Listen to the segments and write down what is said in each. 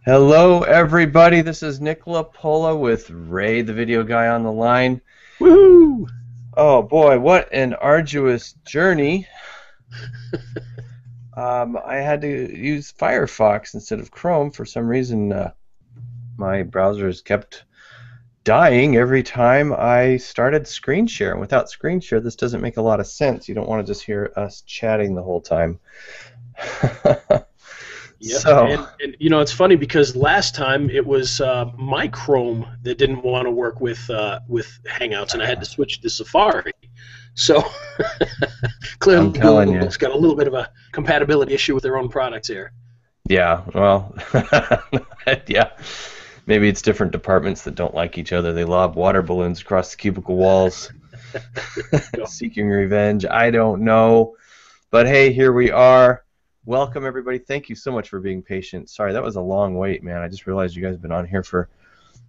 Hello, everybody. This is Nicola Pola with Ray, the video guy, on the line. Woohoo! Oh boy, what an arduous journey. I had to use Firefox instead of Chrome. For some reason, my browsers kept dying every time I started screen share. And without screen share, this doesn't make a lot of sense. You don't want to just hear us chatting the whole time. Yep, So, and it's funny because last time it was my Chrome that didn't want to work with Hangouts, and I had to switch to Safari. So I'm clearly telling you. Google's got a little bit of a compatibility issue with their own products here. Yeah, well, yeah. Maybe it's different departments that don't like each other. They lob water balloons across the cubicle walls, Go. seeking revenge. I don't know. But hey, here we are. Welcome, everybody. Thank you so much for being patient. Sorry, that was a long wait, man. I just realized you guys have been on here for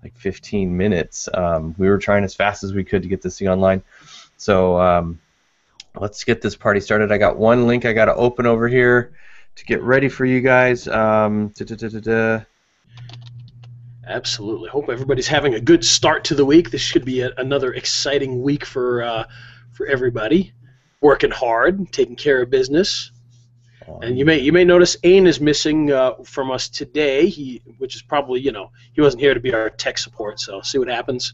like 15 minutes. We were trying as fast as we could to get this thing online. So let's get this party started. I got one link I got to open over here to get ready for you guys. Absolutely. Hope everybody's having a good start to the week. This should be another exciting week for everybody. Working hard, taking care of business. And you may notice Ain is missing from us today. Which is probably he wasn't here to be our tech support. So see what happens.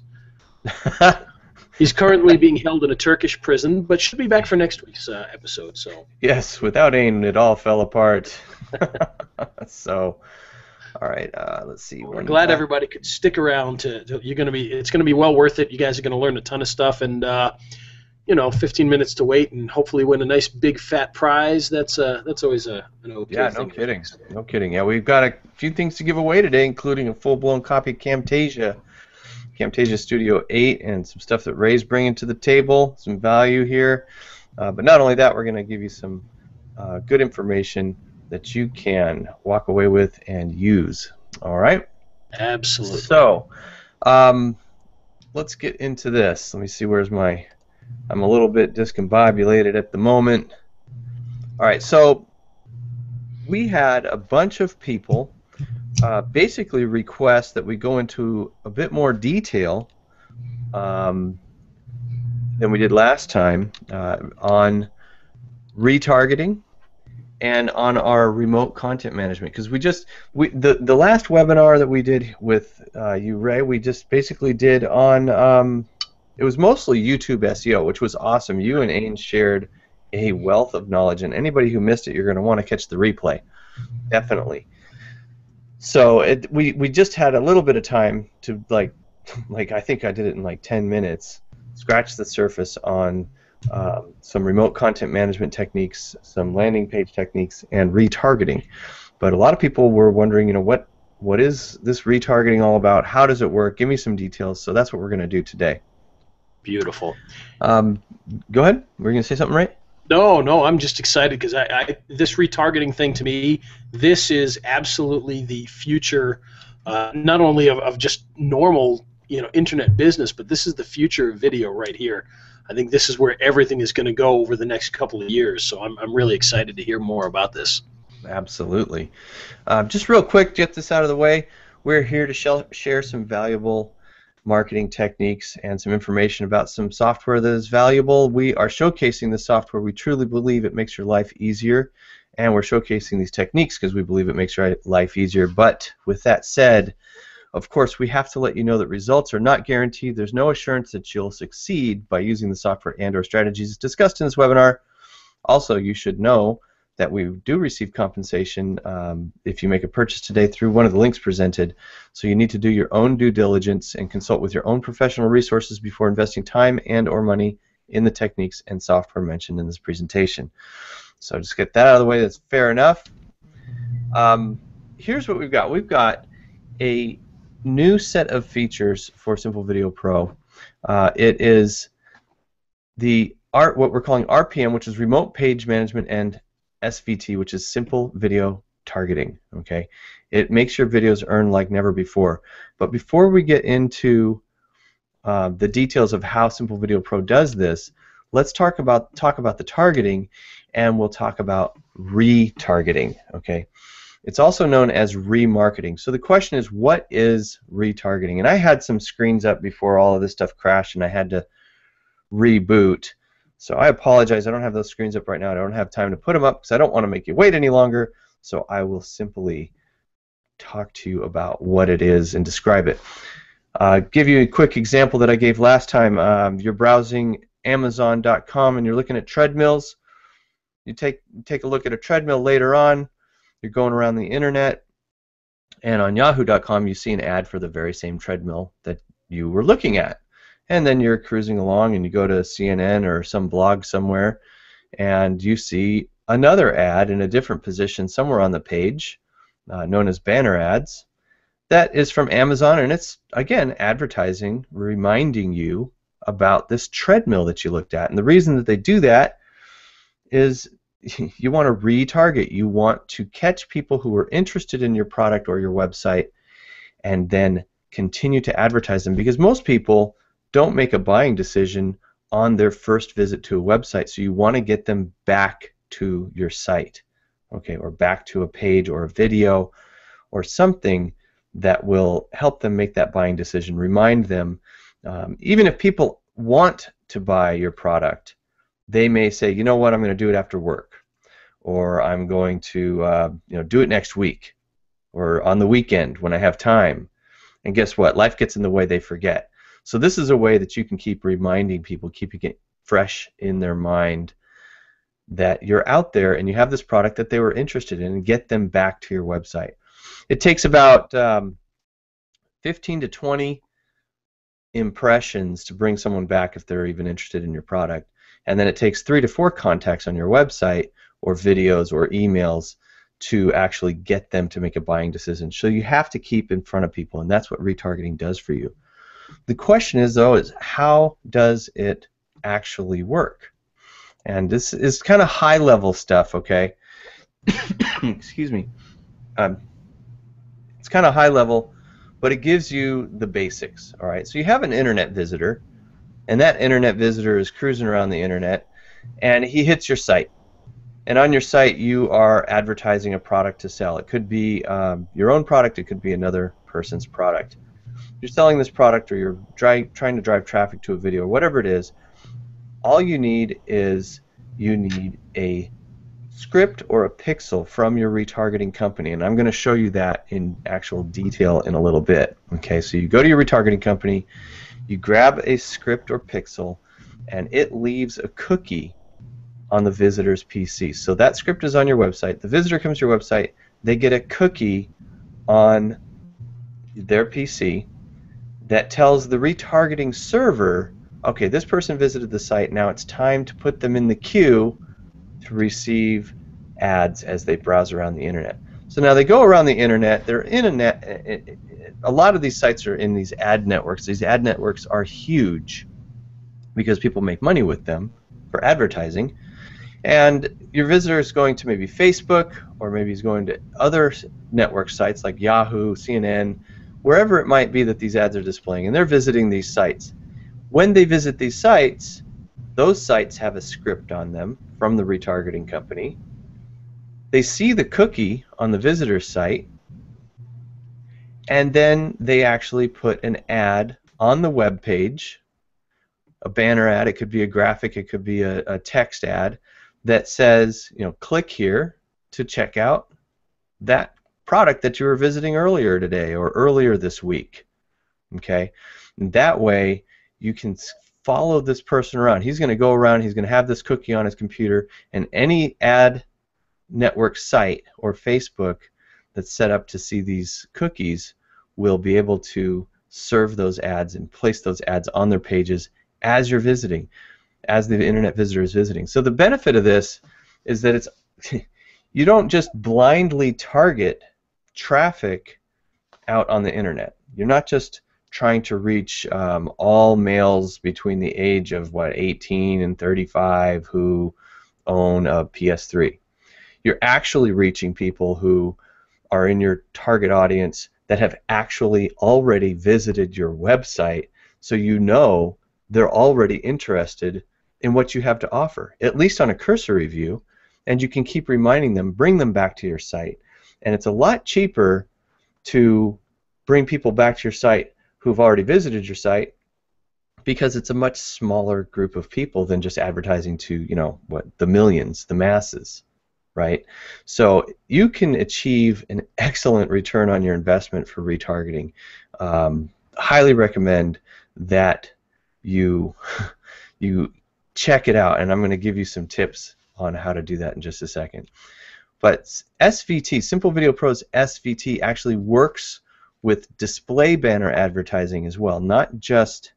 He's currently being held in a Turkish prison, but should be back for next week's episode. So Yes, without Ain, it all fell apart. So, all right, let's see. we're glad everybody could stick around. It's gonna be well worth it. You guys are gonna learn a ton of stuff, and 15 minutes to wait, and hopefully win a nice big fat prize. That's always an okay Yeah, thing. no kidding. No kidding. Yeah, we've got a few things to give away today, including a full-blown copy of Camtasia Studio 8, and some stuff that Ray's bringing to the table, some value here. But not only that, we're going to give you some good information that you can walk away with and use. All right? Absolutely. So, let's get into this. Let me see, I'm a little bit discombobulated at the moment. All right, so we had a bunch of people basically request that we go into a bit more detail than we did last time on retargeting and on our remote content management, because the last webinar that we did with you, Ray, we just basically did on it was mostly YouTube SEO, which was awesome. You and Ain shared a wealth of knowledge, and anybody who missed it, you're going to want to catch the replay, definitely. So we just had a little bit of time to like I think I did it in like 10 minutes, scratch the surface on some remote content management techniques, some landing page techniques, and retargeting. But a lot of people were wondering, what is this retargeting all about? How does it work? Give me some details. So that's what we're going to do today. Beautiful. Go ahead. Were you going to say something, right? No, I'm just excited because this retargeting thing, to me, this is absolutely the future, not only of just normal internet business, but this is the future of video right here. I think this is where everything is going to go over the next couple of years. So I'm really excited to hear more about this. Absolutely. Just real quick, get this out of the way. We're here to share some valuable marketing techniques and some information about some software that is valuable. We are showcasing the software. We truly believe it makes your life easier, and we're showcasing these techniques because we believe it makes your life easier. But with that said, of course, we have to let you know that results are not guaranteed. There's no assurance that you'll succeed by using the software and/or strategies discussed in this webinar. Also, you should know that we do receive compensation if you make a purchase today through one of the links presented. So you need to do your own due diligence and consult with your own professional resources before investing time and/or money in the techniques and software mentioned in this presentation. So just get that out of the way. That's fair enough. Here's what we've got. We've got a new set of features for Simple Video Pro. It is what we're calling RPM, which is Remote Page Management, and SVT, which is Simple Video Targeting. Okay, it makes your videos earn like never before. But before we get into the details of how Simple Video Pro does this, let's talk about the targeting, and we'll talk about retargeting. Okay, It's also known as remarketing. So the question is, what is retargeting? And I had some screens up before all of this stuff crashed and I had to reboot. So I apologize, I don't have those screens up right now. I don't have time to put them up because I don't want to make you wait any longer. So I will simply talk to you about what it is and describe it. Give you a quick example that I gave last time. You're browsing Amazon.com and you're looking at treadmills. You take a look at a treadmill later on. You're going around the internet, and on Yahoo.com you see an ad for the very same treadmill that you were looking at. And then you're cruising along and you go to CNN or some blog somewhere and you see another ad in a different position somewhere on the page, known as banner ads, that is from Amazon, and it's, again, advertising, reminding you about this treadmill that you looked at. And the reason that they do that is you want to retarget. You want to catch people who are interested in your product or your website and then continue to advertise them, because most people don't make a buying decision on their first visit to a website, so you want to get them back to your site, okay, or back to a page or a video or something that will help them make that buying decision, remind them. Even if people want to buy your product, they may say, you know what, I'm going to do it after work, or I'm going to do it next week, or on the weekend when I have time. And guess what? Life gets in the way, they forget. So this is a way that you can keep reminding people, keeping it fresh in their mind that you're out there and you have this product that they were interested in, and get them back to your website. It takes about 15 to 20 impressions to bring someone back if they're even interested in your product. And then it takes 3 to 4 contacts on your website or videos or emails to actually get them to make a buying decision. So you have to keep in front of people, and that's what retargeting does for you. The question is, though, is how does it actually work? And this is kind of high-level stuff, okay? Excuse me. It's kind of high-level, but it gives you the basics, all right? So you have an internet visitor, and that internet visitor is cruising around the internet, and he hits your site. And on your site, you are advertising a product to sell. It could be your own product. It could be another person's product. You're selling this product, or you're trying to drive traffic to a video, whatever it is. All you need is a script or a pixel from your retargeting company, and I'm going to show you that in actual detail in a little bit. Okay, so you go to your retargeting company, you grab a script or pixel, and it leaves a cookie on the visitor's PC. So that script is on your website. The visitor comes to your website. They get a cookie on their PC that tells the retargeting server, okay, this person visited the site. Now it's time to put them in the queue to receive ads as they browse around the internet. So now they go around the internet. They're in a lot of these sites are in these ad networks. These ad networks are huge because people make money with them for advertising. And your visitor is going to maybe Facebook, or maybe he's going to other network sites like Yahoo, CNN, wherever it might be that these ads are displaying, and they're visiting these sites. When they visit these sites, those sites have a script on them from the retargeting company. They see the cookie on the visitor's site, and then they actually put an ad on the web page, a banner ad. It could be a graphic, it could be a text ad that says, you know, click here to check out that product that you were visiting earlier today or earlier this week. Okay, and that way you can follow this person around. He's going to go around, he's going to have this cookie on his computer, and any ad network site or Facebook that's set up to see these cookies will be able to serve those ads and place those ads on their pages as you're visiting, as the internet visitor is visiting. So the benefit of this is that it's you don't just blindly target traffic out on the internet. You're not just trying to reach all males between the age of 18 and 35 who own a PS3. You're actually reaching people who are in your target audience that have actually already visited your website, so you know they're already interested in what you have to offer, at least on a cursory view, and you can keep reminding them, bring them back to your site, And it's a lot cheaper to bring people back to your site who've already visited your site, because it's a much smaller group of people than just advertising to, you know, what, the millions, the masses, right? So you can achieve an excellent return on your investment for retargeting. Highly recommend that you check it out, and I'm going to give you some tips on how to do that in just a second. But SVT, Simple Video Pro's SVT, actually works with display banner advertising as well, not just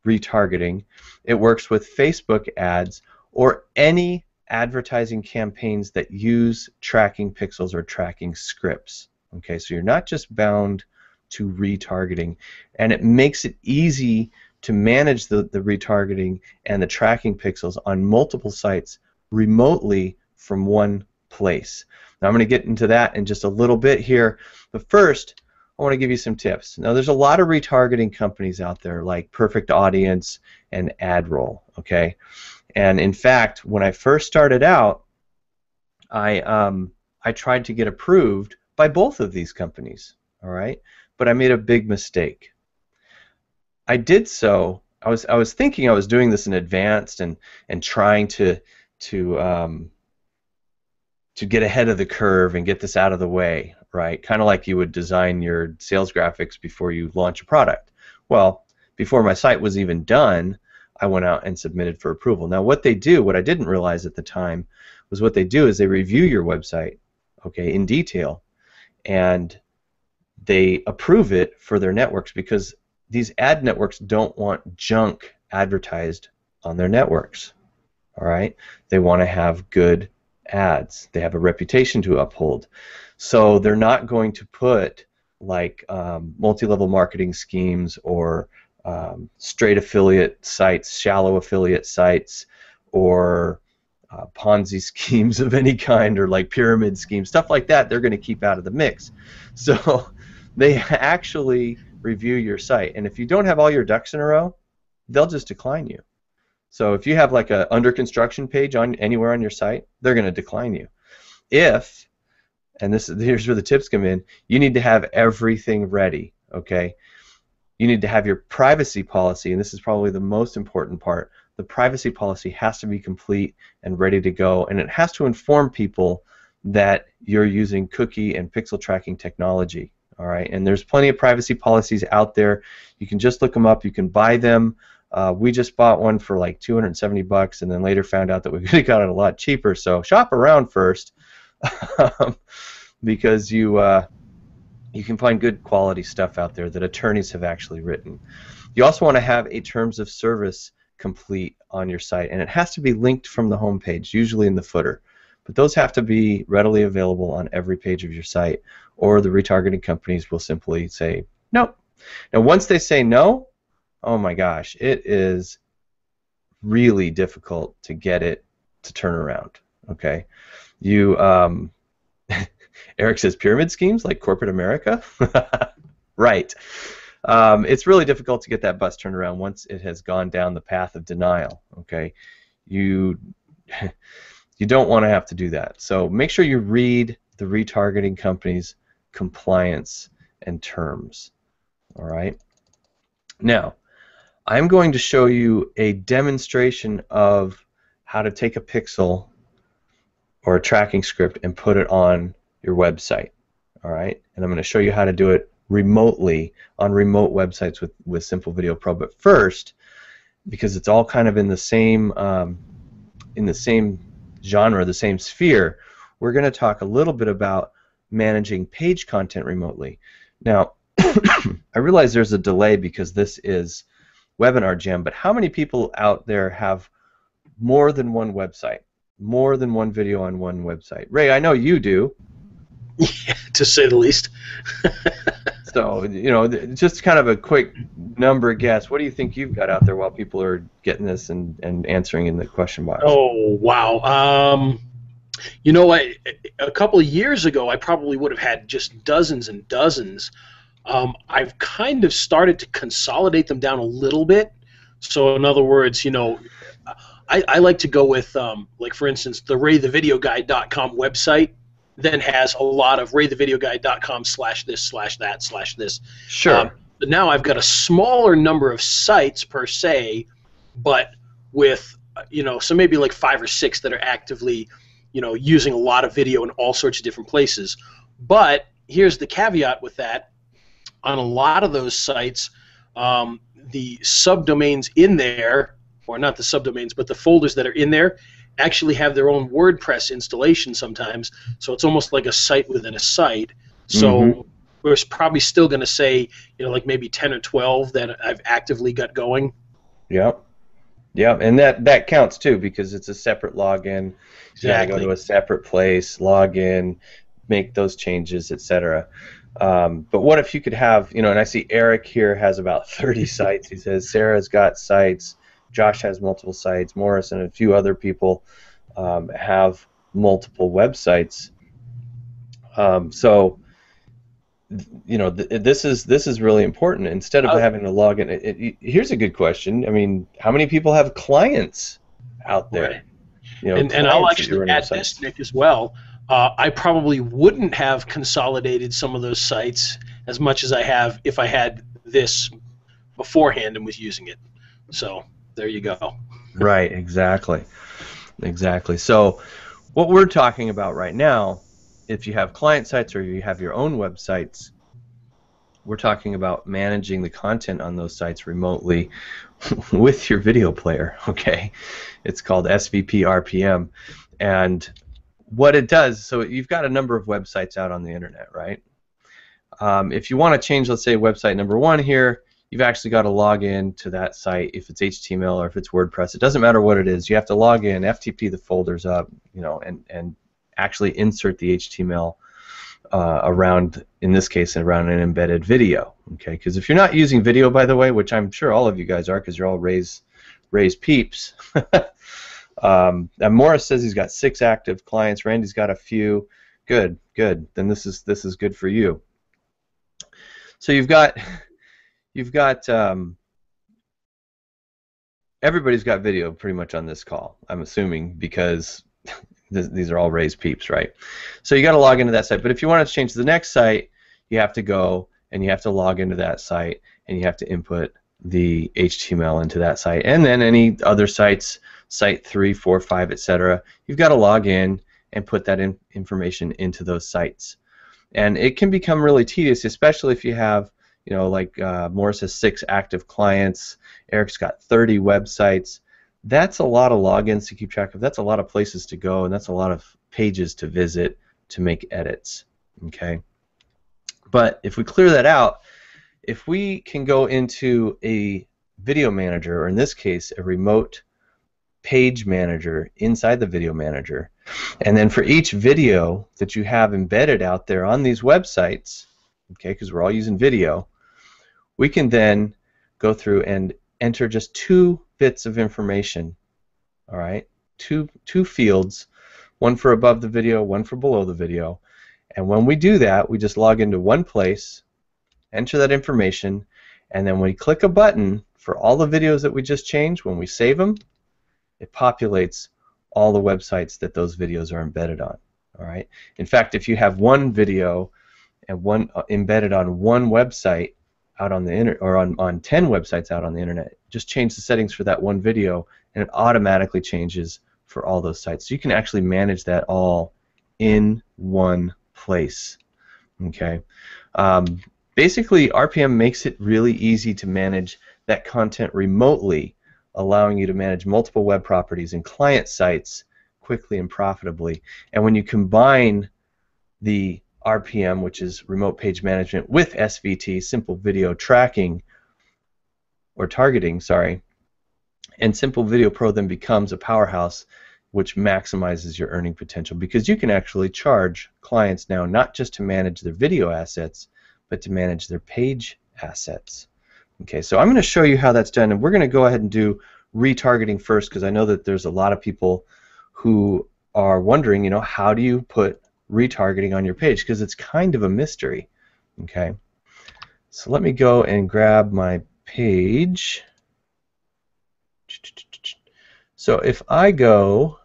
retargeting. It works with Facebook ads or any advertising campaigns that use tracking pixels or tracking scripts. Okay, so you're not just bound to retargeting, and it makes it easy to manage the retargeting and the tracking pixels on multiple sites remotely from one place. Now I'm going to get into that in just a little bit here, but first I want to give you some tips. Now there's a lot of retargeting companies out there like Perfect Audience and AdRoll, okay? And in fact, when I first started out, I tried to get approved by both of these companies, all right? But I made a big mistake. I did so. I was thinking I was doing this in advance and trying to get ahead of the curve and get this out of the way, right? Kind of like you would design your sales graphics before you launch a product. Well, before my site was even done, I went out and submitted for approval. Now what they do, what I didn't realize at the time, was what they do is they review your website, okay, in detail, and they approve it for their networks, because these ad networks don't want junk advertised on their networks, all right? They want to have good ads. They have a reputation to uphold. So they're not going to put like multi-level marketing schemes or straight affiliate sites, shallow affiliate sites, or Ponzi schemes of any kind, or like pyramid schemes, stuff like that. They're going to keep out of the mix. So they actually review your site, and if you don't have all your ducks in a row, they'll just decline you. So if you have like a under construction page on anywhere on your site, they're going to decline you. If, and here's where the tips come in, you need to have everything ready, okay? You need to have your privacy policy, and this is probably the most important part. The privacy policy has to be complete and ready to go, and it has to inform people that you're using cookie and pixel tracking technology, all right? And there's plenty of privacy policies out there. You can just look them up. You can buy them. We just bought one for like $270, and then later found out that we could have got it a lot cheaper. So shop around first, because you can find good quality stuff out there that attorneys have actually written. You also want to have a terms of service complete on your site, and it has to be linked from the home page, usually in the footer. But those have to be readily available on every page of your site, or the retargeting companies will simply say no. Now once they say no, oh my gosh, it is really difficult to get it to turn around, okay? You, Eric says pyramid schemes like corporate America? Right. It's really difficult to get that bus turned around once it has gone down the path of denial, okay? You don't want to have to do that. So make sure you read the retargeting company's compliance and terms, all right? Now, I'm going to show you a demonstration of how to take a pixel or a tracking script and put it on your website, all right? And I'm going to show you how to do it remotely on remote websites with Simple Video Pro. But first, because it's all kind of in the same genre, the same sphere, we're going to talk a little bit about managing page content remotely. Now, I realize there's a delay because this is Webinar Jam, but how many people out there have more than one website, more than one video on one website? Ray, I know you do. Yeah, to say the least. So, you know, just kind of a quick number guess. What do you think you've got out there while people are getting this and answering in the question box? Oh, wow. You know, a couple of years ago, I probably would have had just dozens and dozens. I've kind of started to consolidate them down a little bit. So, in other words, you know, I like to go with, like, for instance, the RayTheVideoGuide.com website. then has a lot of ratethevideoguide.com/this/that/this. Sure. But now I've got a smaller number of sites per se, but with so maybe like 5 or 6 that are actively using a lot of video in all sorts of different places. But here's the caveat with that: on a lot of those sites, the subdomains in there, or not the subdomains, but the folders that are in there, actually have their own WordPress installation sometimes. So it's almost like a site within a site. So we're probably still going to say, like maybe 10 or 12 that I've actively got going. Yep. Yep, and that counts too, because it's a separate login. Exactly. You gotta go to a separate place, log in, make those changes, etc. But what if you could have, and I see Eric here has about 30 sites. He says Sarah's got sites, Josh has multiple sites, Morris and a few other people have multiple websites. So this is really important. Instead of having to log in, here's a good question. I mean, how many people have clients out there? Right. And I'll actually add this, Nick, as well. I probably wouldn't have consolidated some of those sites as much as I have if I had this beforehand and was using it. So there you go. Right, exactly. So what we're talking about right now, if you have client sites or you have your own websites, we're talking about managing the content on those sites remotely with your video player, okay? It's called SVP RPM. And what it does, so you've got a number of websites out on the internet, right? If you want to change, let's say, website number 1 here, you've actually got to log in to that site. If it's HTML or if it's WordPress, it doesn't matter what it is. You have to log in, FTP the folders up, and actually insert the HTML around, in this case, around an embedded video. Okay, because if you're not using video, by the way, which I'm sure all of you guys are, because you're all Ray's peeps. And Morris says he's got 6 active clients. Randy's got a few. Good. Then this is good for you. So you've got everybody's got video pretty much on this call, I'm assuming, because these are all Ray's peeps, right? So you got to log into that site. But if you want to change to the next site, you have to go and you have to log into that site and you have to input the HTML into that site. And then any other sites, site 3, 4, 5, etc., you've got to log in and put that information into those sites. And it can become really tedious, especially if you have, like Morris has 6 active clients, Eric's got 30 websites. That's a lot of logins to keep track of. That's a lot of places to go, and that's a lot of pages to visit to make edits. Okay. But if we clear that out, if we can go into a video manager, or in this case, a remote page manager inside the video manager, and then for each video that you have embedded out there on these websites, okay, because we're all using video, we can then go through and enter just 2 bits of information. All right, two fields, one for above the video, one for below the video. And when we do that, we just log into one place, enter that information, and then when we click a button for all the videos that we just changed, when we save them, it populates all the websites that those videos are embedded on. All right. In fact, if you have one video and one embedded on one website out on the internet, or on 10 websites out on the internet, just change the settings for that one video, and it automatically changes for all those sites. So you can actually manage that all in one place. Okay. Basically, RPM makes it really easy to manage that content remotely, allowing you to manage multiple web properties and client sites quickly and profitably. And when you combine the RPM, which is Remote Page Management, with SVT, Simple Video Tracking, or Targeting, sorry, and Simple Video Pro then becomes a powerhouse which maximizes your earning potential, because you can actually charge clients now not just to manage their video assets, but to manage their page assets. Okay, so I'm going to show you how that's done, and we're going to go ahead and do retargeting first, because I know that there's a lot of people who are wondering, how do you put retargeting on your page, because it's kind of a mystery. Okay, so let me go and grab my page. So if I go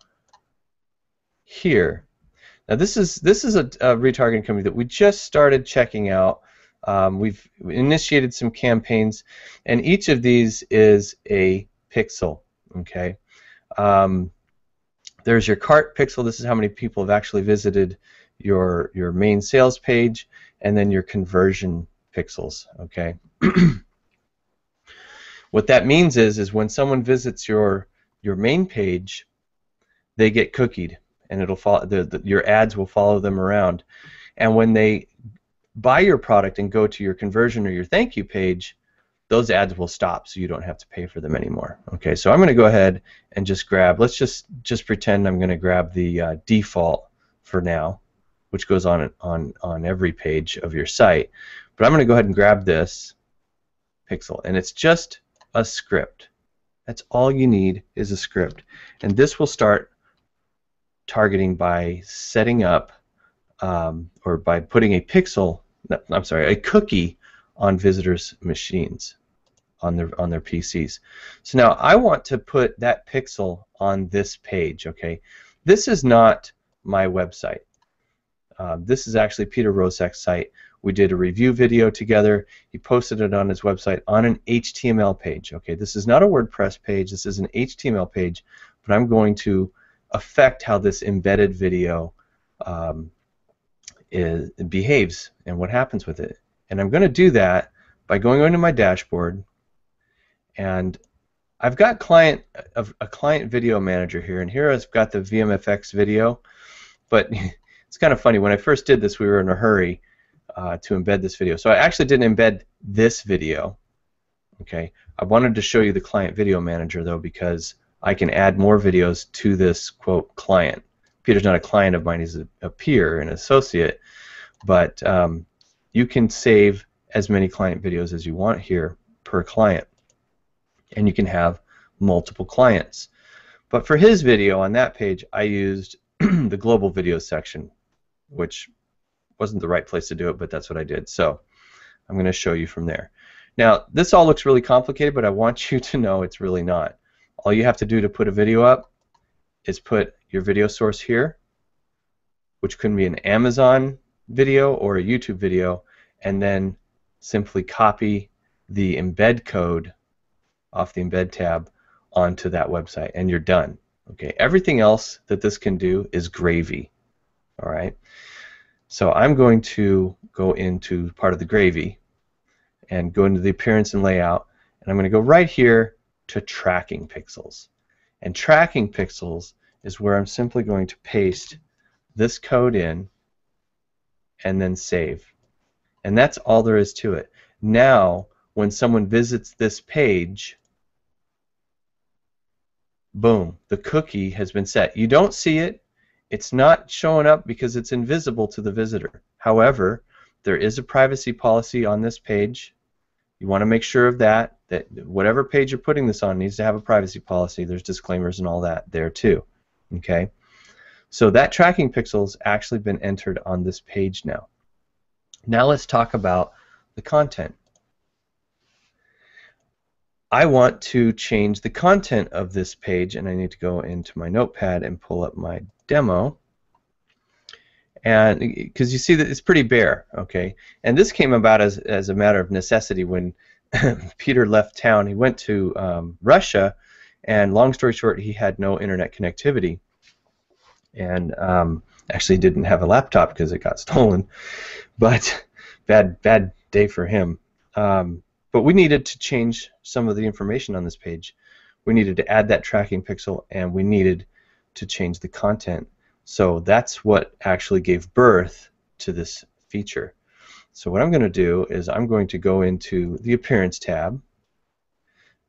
here, Now this is a retargeting company that we just started checking out. We've initiated some campaigns, and each of these is a pixel. Okay. There's your cart pixel. This is how many people have actually visited your main sales page, and then your conversion pixels. Okay. What that means is when someone visits your main page, they get cookied, and it'll follow your ads will follow them around. And when they buy your product and go to your conversion or your thank you page, those ads will stop, so you don't have to pay for them anymore. Okay, so I'm going to go ahead and just grab. Let's just pretend I'm going to grab the default for now, which goes on every page of your site. But I'm going to go ahead and grab this pixel, and it's just a script. That's all you need is a script, and this will start targeting by setting up or by putting a pixel. I'm sorry, a cookie on visitors' machines, on their PCs. So now I want to put that pixel on this page. Okay, this is not my website. This is actually Peter Rosak's site. We did a review video together. He posted it on his website on an HTML page. Okay, this is not a WordPress page. This is an HTML page, but I'm going to affect how this embedded video behaves and what happens with it. And I'm going to do that by going into my dashboard, and I've got a client video manager here, and here I've got the VMFX video. But it's kind of funny, when I first did this, we were in a hurry to embed this video. So I actually didn't embed this video. Okay, I wanted to show you the client video manager though, because I can add more videos to this quote client. Peter's not a client of mine, he's a peer, an associate, but you can save as many client videos as you want here per client, and you can have multiple clients. But for his video on that page, I used the global video section, which wasn't the right place to do it, but that's what I did. So I'm going to show you from there. Now, this all looks really complicated, but I want you to know it's really not. All you have to do to put a video up is put your video source here, which can be an Amazon video or a YouTube video, and then simply copy the embed code off the embed tab onto that website, and you're done. Okay, everything else that this can do is gravy. All right, so I'm going to go into part of the gravy and go into the appearance and layout, and I'm going to go right here to tracking pixels. And tracking pixels is where I'm simply going to paste this code in and then save. And that's all there is to it. Now, when someone visits this page, boom, the cookie has been set. You don't see it. It's not showing up because it's invisible to the visitor. However, there is a privacy policy on this page. You want to make sure of that whatever page you're putting this on needs to have a privacy policy. There's disclaimers and all that there too. Okay? So that tracking pixel's actually been entered on this page now. Now let's talk about the content. I want to change the content of this page, and I need to go into my notepad and pull up my demo. And because you see that it's pretty bare, okay? And this came about as a matter of necessity when Peter left town. He went to Russia, and long story short, he had no internet connectivity, and actually didn't have a laptop because it got stolen. But bad day for him. But we needed to change some of the information on this page. We needed to add that tracking pixel, and we needed to change the content. So that's what actually gave birth to this feature. So what I'm going to do is I'm going to go into the Appearance tab,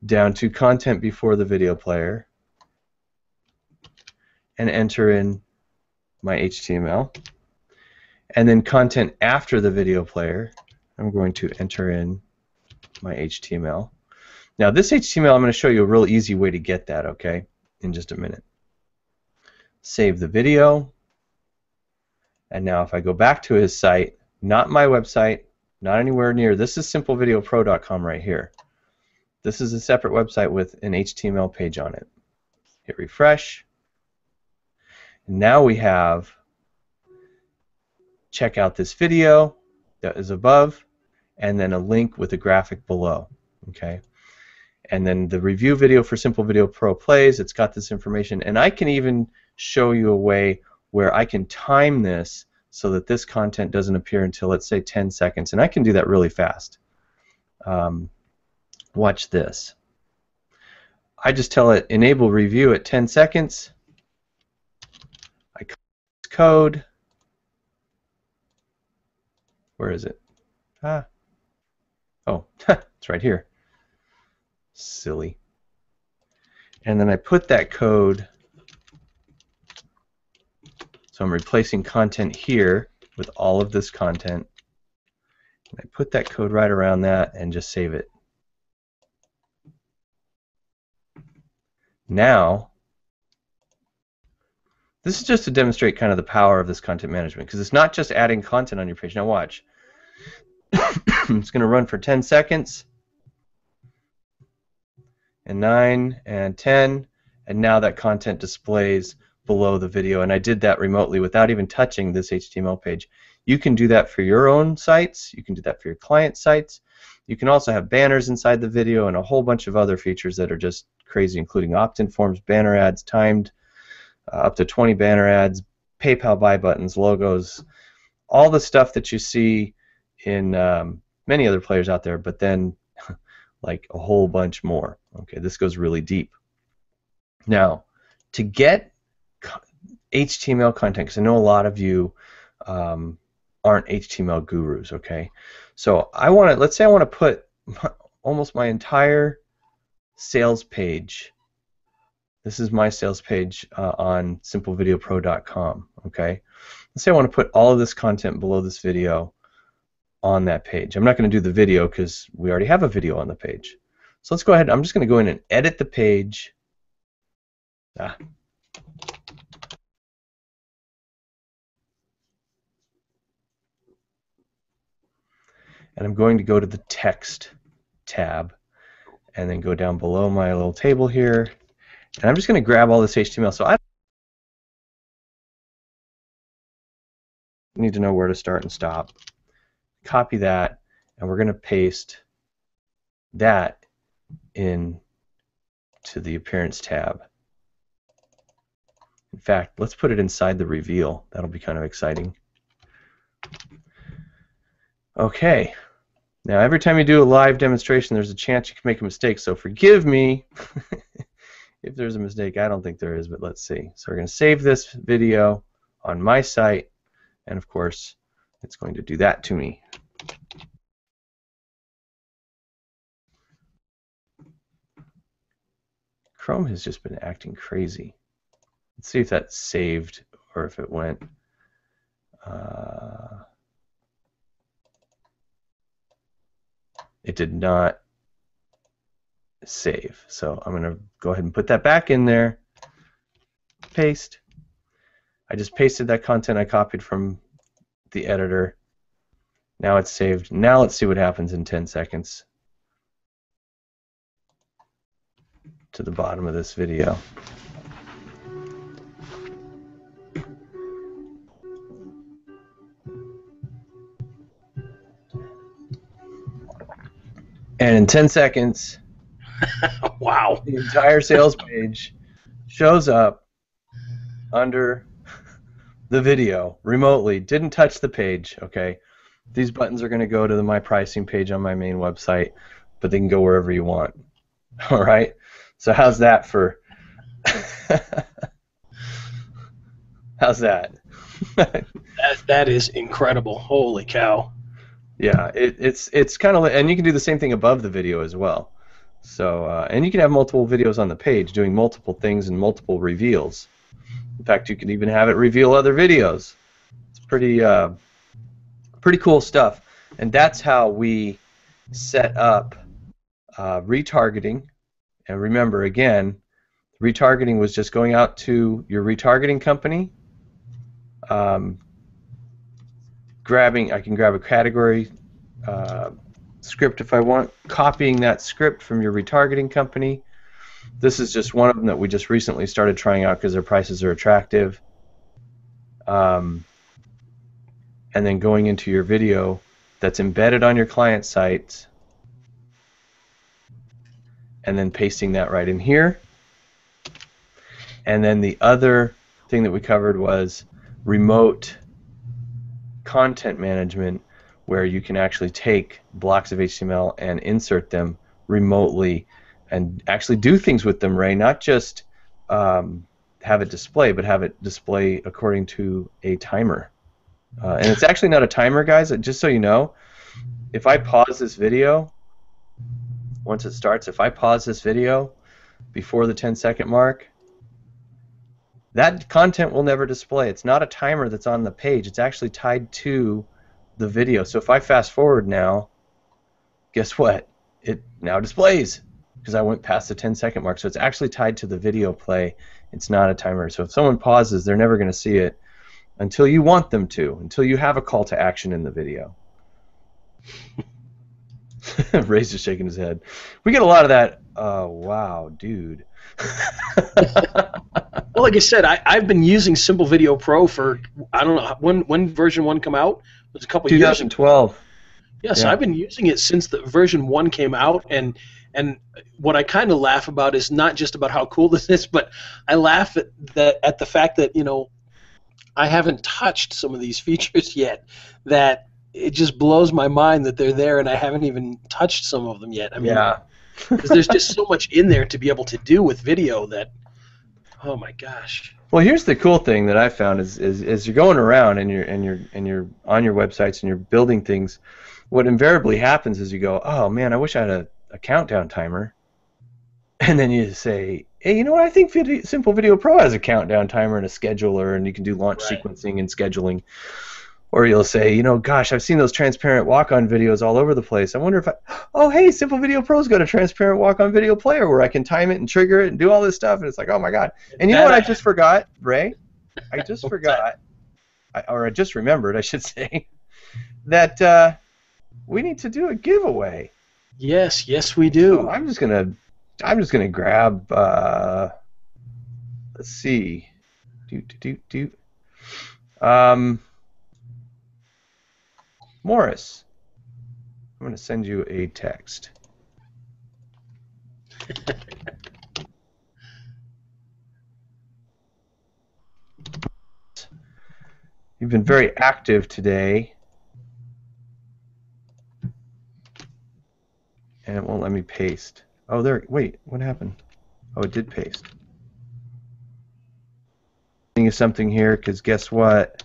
down to Content Before the Video Player, and enter in my HTML. And then Content After the Video Player, I'm going to enter in my HTML. Now this HTML, I'm going to show you a real easy way to get that, okay, in just a minute. Save the video, and now if I go back to his site, not my website, not anywhere near, this is simplevideopro.com right here. This is a separate website with an HTML page on it. Hit refresh. And now we have check out this video that is above, and then a link with a graphic below. Okay, and then the review video for Simple Video Pro plays. It's got this information, and I can even show you a way where I can time this so that this content doesn't appear until, let's say, 10 seconds, and I can do that really fast. Watch this. I just tell it enable review at 10 seconds. I code. Where is it? Oh, it's right here. Silly. And then I put that code. So I'm replacing content here with all of this content. And I put that code right around that and just save it. Now, this is just to demonstrate kind of the power of this content management, because it's not just adding content on your page. Now watch. It's going to run for 10 seconds, and 9, and 10, and now that content displays below the video, and I did that remotely without even touching this HTML page. You can do that for your own sites. You can do that for your client sites. You can also have banners inside the video and a whole bunch of other features that are just crazy, including opt-in forms, banner ads, timed, up to 20 banner ads, PayPal buy buttons, logos, all the stuff that you see in many other players out there, but then like a whole bunch more. Okay, this goes really deep. Now, to get HTML content, because I know a lot of you aren't HTML gurus, okay? So I want to, let's say I want to put almost my entire sales page. This is my sales page on simplevideopro.com, okay? Let's say I want to put all of this content below this video on that page. I'm not going to do the video because we already have a video on the page. So let's go ahead. I'm just going to go in and edit the page. And I'm going to go to the text tab and then go down below my little table here. And I'm just going to grab all this HTML. So I need to know where to start and stop. Copy that, and we're going to paste that in to the Appearance tab. In fact, let's put it inside the reveal. That'll be kind of exciting. Okay. Now, every time you do a live demonstration, there's a chance you can make a mistake, so forgive me if there's a mistake. I don't think there is, but let's see. So we're going to save this video on my site, and of course, it's going to do that to me. Chrome has just been acting crazy. Let's see if that's saved or if it went. It did not save. So I'm going to go ahead and put that back in there. Paste. I just pasted that content I copied from the editor. Now it's saved. Now let's see what happens in 10 seconds to the bottom of this video. And in 10 seconds, wow, the entire sales page shows up under the video remotely. Didn't touch the page, okay? These buttons are going to go to My Pricing page on my main website, but they can go wherever you want. All right? So how's that for... How's that? that is incredible. Holy cow. Yeah, it's kind of, and you can do the same thing above the video as well. So and you can have multiple videos on the page doing multiple things and multiple reveals. In fact, you can even have it reveal other videos. It's pretty pretty cool stuff. And that's how we set up retargeting. And remember, again, retargeting was just going out to your retargeting company. I can grab a category script if I want, copying that script from your retargeting company. This is just one of them that we just recently started trying out because their prices are attractive. and then going into your video that's embedded on your client site, and then pasting that right in here. And then the other thing that we covered was remote content management, where you can actually take blocks of HTML and insert them remotely and actually do things with them, Ray, not just have it display, but have it display according to a timer. And it's actually not a timer, guys, just so you know. If I pause this video, once it starts, if I pause this video before the 10-second mark, that content will never display. It's not a timer that's on the page. It's actually tied to the video. So if I fast forward now, guess what? It now displays because I went past the 10-second mark. So it's actually tied to the video play. It's not a timer. So if someone pauses, they're never going to see it until you want them to, until you have a call to action in the video. Ray's just shaking his head. We get a lot of that. Wow, dude. Well, like I said, I've been using Simple Video Pro for, I don't know, when version 1 come out? It was a couple years ago. 2012. Yes, yeah. I've been using it since the version 1 came out, and what I kind of laugh about is not just about how cool this is, but I laugh at the fact that, you know, I haven't touched some of these features yet, that it just blows my mind that they're there and I haven't even touched some of them yet. I mean, yeah. Because there's just so much in there to be able to do with video that, oh my gosh. Well, here's the cool thing that I found is you're going around and you're on your websites and you're building things. What invariably happens is you go, oh man, I wish I had a countdown timer, and then you say, hey, you know what? I think Simple Video Pro has a countdown timer and a scheduler, and you can do launch sequencing and scheduling. Or you'll say, you know, gosh, I've seen those transparent walk-on videos all over the place. I wonder if oh, hey, Simple Video Pro's got a transparent walk-on video player where I can time it and trigger it and do all this stuff. And it's like, oh, my God. And you know what I just forgot, Ray? I just forgot, or I just remembered, I should say, that we need to do a giveaway. Yes, we do. So I'm just gonna grab, let's see. Morris, I'm going to send you a text. You've been very active today, and it won't let me paste. Oh, there. Wait, what happened? Oh, it did paste. Thinking of something here, because guess what?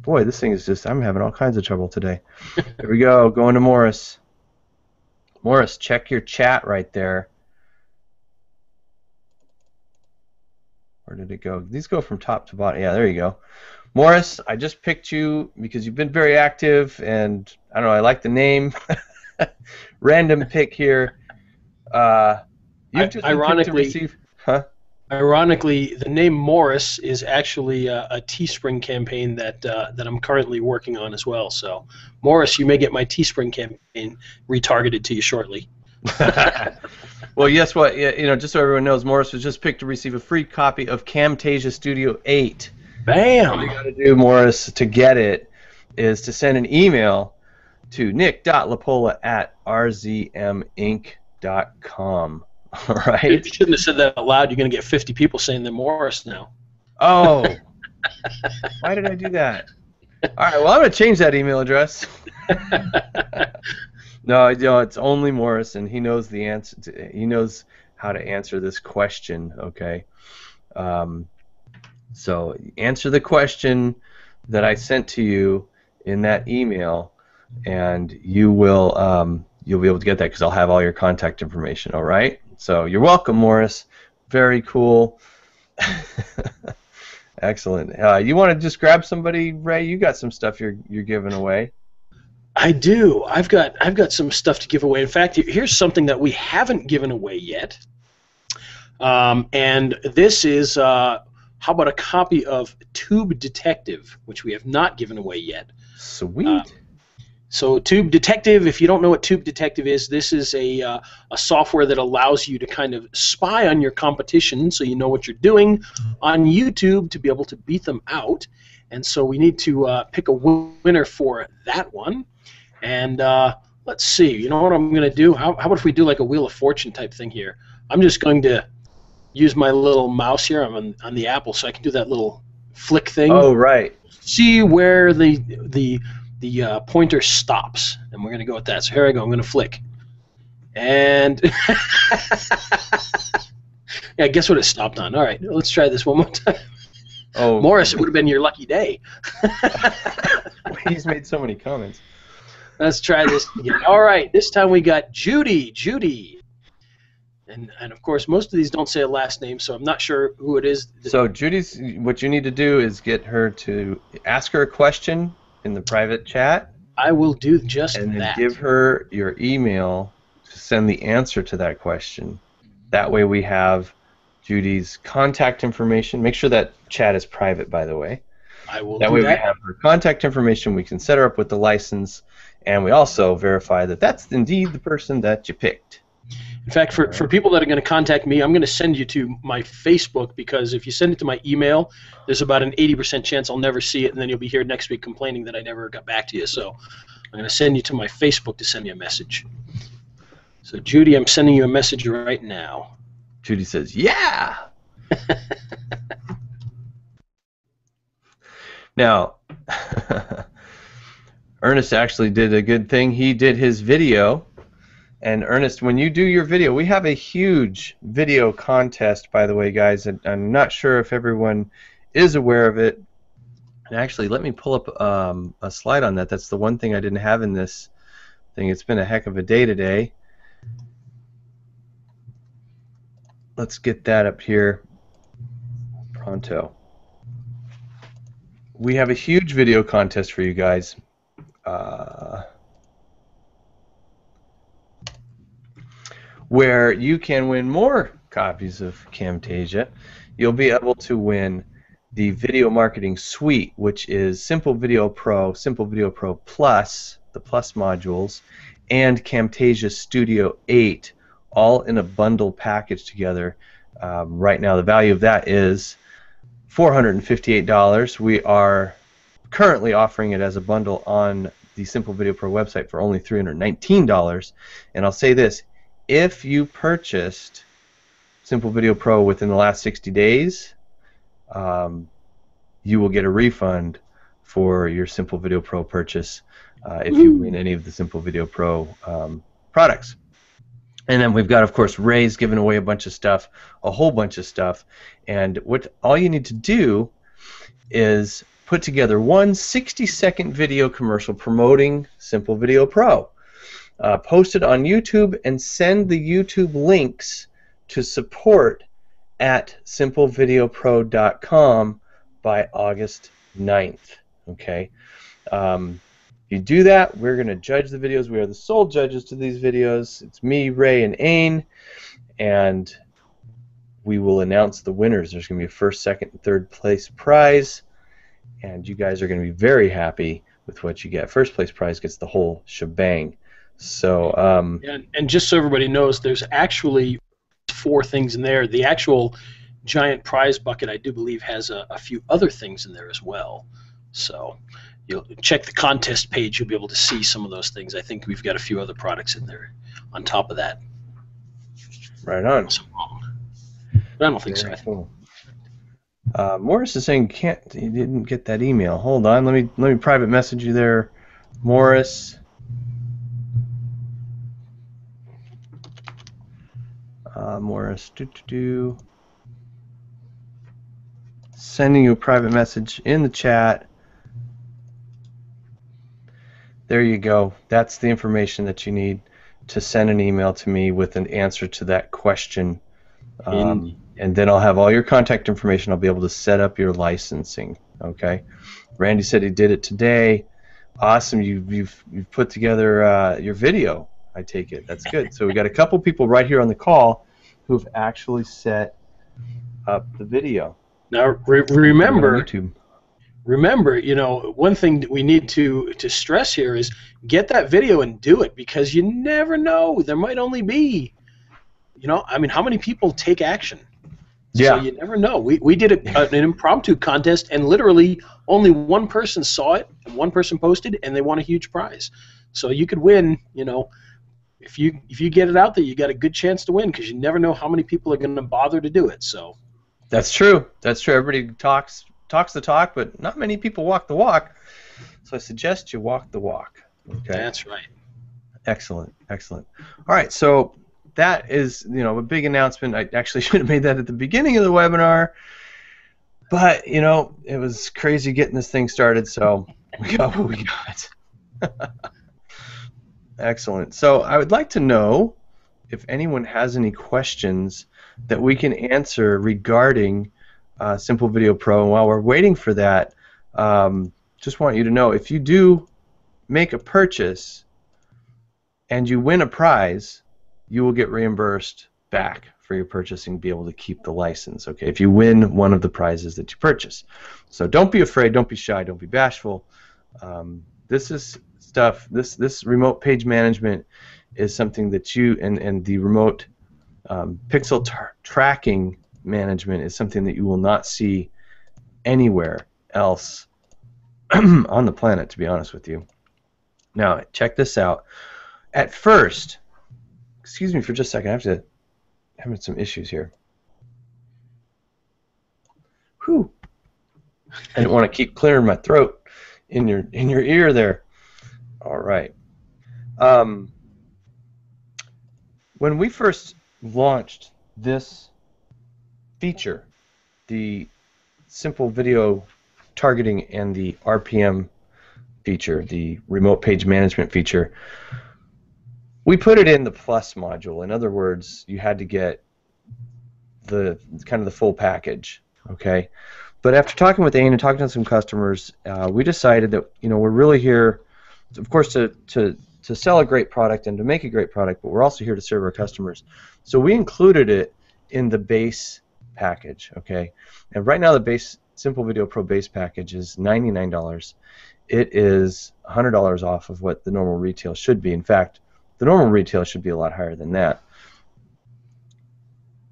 Boy, this thing is just, I'm having all kinds of trouble today. Here we go, going to Morris. Morris, check your chat right there. Where did it go? These go from top to bottom. Yeah, there you go. Morris, I just picked you because you've been very active, and I don't know, I like the name. Random pick here. You've just been picked to receive, huh? Ironically, the name Morris is actually a Teespring campaign that I'm currently working on as well. So, Morris, you may get my Teespring campaign retargeted to you shortly. Well, guess what? You know, just so everyone knows, Morris was just picked to receive a free copy of Camtasia Studio 8. Bam! All you got to do, Morris, to get it is to send an email to nick.lapola@rzminc.com. All right. You shouldn't have said that out loud. You're going to get 50 people saying they're Morris now. Oh. Why did I do that? All right. Well, I'm going to change that email address. No, it's only Morris, and he knows the answer. He knows how to answer this question. Okay. So answer the question that I sent to you in that email, and you will you'll be able to get that because I'll have all your contact information. All right. So you're welcome, Morris. Very cool. Excellent. You want to just grab somebody, Ray? You got some stuff you're giving away. I do. I've got some stuff to give away. In fact, here's something that we haven't given away yet. And this is how about a copy of Tube Detective, which we have not given away yet. Sweet. So Tube Detective, if you don't know what Tube Detective is, this is a software that allows you to kind of spy on your competition so you know what you're doing on YouTube to be able to beat them out. And so we need to pick a winner for that one. And let's see. You know what I'm going to do? How about if we do like a Wheel of Fortune type thing here? I'm just going to use my little mouse here. I'm on the Apple, so I can do that little flick thing. Oh, right. See where the pointer stops, and we're going to go with that. So here I go. I'm going to flick. And yeah, guess what it stopped on? All right, let's try this one more time. Oh, Morris, it would have been your lucky day. He's made so many comments. Let's try this again. All right, this time we got Judy. And of course, most of these don't say a last name, so I'm not sure who it is. So Judy's, what you need to do is get her to ask her a question in the private chat. I will do just and then that. give her your email to send the answer to that question. That way we have Judy's contact information. Make sure that chat is private, by the way. I will that do way that. We have her contact information. We can set her up with the license, and we also verify that that's indeed the person that you picked. In fact, for people that are going to contact me, I'm going to send you to my Facebook, because if you send it to my email, there's about an 80% chance I'll never see it, and then you'll be here next week complaining that I never got back to you. So I'm going to send you to my Facebook to send me a message. So Judy, I'm sending you a message right now. Judy says, yeah! Now, Ernest actually did a good thing. He did his video. And Ernest, when you do your video, we have a huge video contest, by the way, guys. And I'm not sure if everyone is aware of it. And actually, let me pull up a slide on that. That's the one thing I didn't have in this thing. It's been a heck of a day today. Let's get that up here pronto. We have a huge video contest for you guys. Where you can win more copies of Camtasia. You'll be able to win the Video Marketing Suite, which is Simple Video Pro, Simple Video Pro Plus, the Plus modules, and Camtasia Studio 8, all in a bundle package together. Right now, the value of that is $458. We are currently offering it as a bundle on the Simple Video Pro website for only $319. And I'll say this. If you purchased Simple Video Pro within the last 60 days, you will get a refund for your Simple Video Pro purchase if you win any of the Simple Video Pro products. And then we've got, of course, Ray's giving away a bunch of stuff, a whole bunch of stuff. And all you need to do is put together one 60-second video commercial promoting Simple Video Pro. Post it on YouTube and send the YouTube links to support@simplevideopro.com by August 9th. Okay. You do that, we're going to judge the videos. We are the sole judges to these videos. It's me, Ray, and Ain, and we will announce the winners. There's going to be a first, second, and third place prize, and you guys are going to be very happy with what you get. First place prize gets the whole shebang. So, and just so everybody knows, there's actually 4 things in there. The actual giant prize bucket, I do believe, has a few other things in there as well. So you'll check the contest page, you'll be able to see some of those things. I think we've got a few other products in there on top of that. Right on. But I don't think Very so. cool. Morris is saying he didn't get that email. Hold on, let me private message you there, Morris. Morris, sending you a private message in the chat. There you go. That's the information that you need to send an email to me with an answer to that question. And then I'll have all your contact information. I'll be able to set up your licensing. Okay. Randy said he did it today. Awesome. You've put together your video. I take it. That's good. So we got a couple people right here on the call who've actually set up the video. Now remember, YouTube. remember, one thing that we need to stress here is get that video and do it, because you never know. There might only be, I mean, how many people take action? So Yeah. you never know. We did an impromptu contest, and literally only one person saw it, and one person posted, and they won a huge prize. So you could win, if you get it out there, you got a good chance to win, because you never know how many people are going to bother to do it. So That's true. That's true. Everybody talks the talk, but not many people walk the walk. So I suggest you walk the walk. Okay. that's right. Excellent. Excellent. All right. So that is, a big announcement. I actually should have made that at the beginning of the webinar, but it was crazy getting this thing started. So we got what we got. Excellent. So I would like to know if anyone has any questions that we can answer regarding Simple Video Pro. And while we're waiting for that, just want you to know, if you do make a purchase and you win a prize, you will get reimbursed back for your purchase and be able to keep the license. Okay, if you win one of the prizes that you purchase. So don't be afraid, don't be shy, don't be bashful. This is stuff. This remote page management is something that you and the remote pixel tracking management is something that you will not see anywhere else on the planet, to be honest with you. Now, check this out. At first, excuse me for just a second, I'm having some issues here. Whew. I didn't want to keep clearing my throat in your ear there. All right. When we first launched this feature, the Simple Video Targeting and the RPM feature, the Remote Page Management feature, we put it in the Plus module. In other words, you had to get the kind of the full package, okay? But after talking with Aine and talking to some customers, we decided that we're really here, of course, to sell a great product and to make a great product, but we're also here to serve our customers. So we included it in the base package, okay? And right now the base Simple Video Pro base package is $99. It is $100 off of what the normal retail should be. In fact, the normal retail should be a lot higher than that.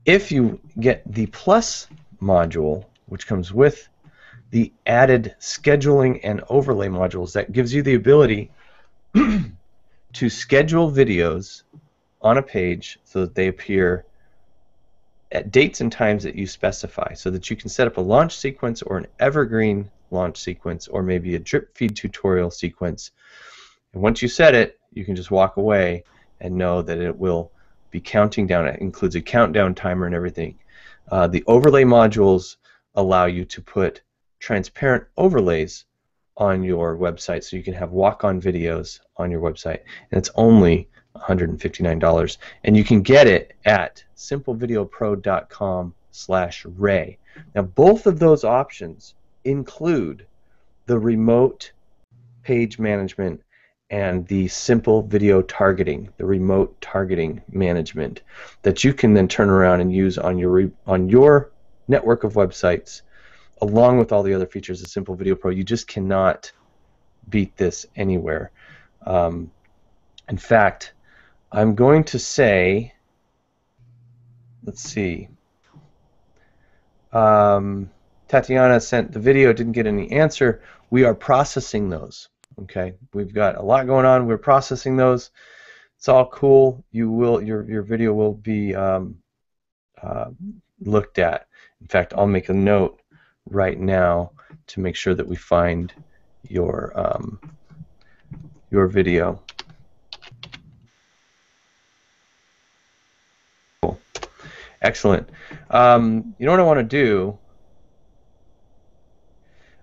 If you get the Plus module, which comes with the added scheduling and overlay modules, that gives you the ability to schedule videos on a page so that they appear at dates and times that you specify, so that you can set up a launch sequence or an evergreen launch sequence or maybe a drip feed tutorial sequence. And once you set it, you can just walk away and know that it will be counting down. It includes a countdown timer and everything. The overlay modules allow you to put transparent overlays on your website, so you can have walk-on videos on your website, and it's only $159, and you can get it at simplevideopro.com/Ray. Now, both of those options include the remote page management and the simple video targeting, the remote targeting management that you can then turn around and use on your network of websites, along with all the other features of Simple Video Pro. You just cannot beat this anywhere. In fact, I'm going to say, let's see, Tatiana sent the video, didn't get any answer. We are processing those. Okay, we've got a lot going on. We're processing those. It's all cool. Your video will be looked at. In fact, I'll make a note right now to make sure that we find your video. Cool. Excellent. You know what I want to do?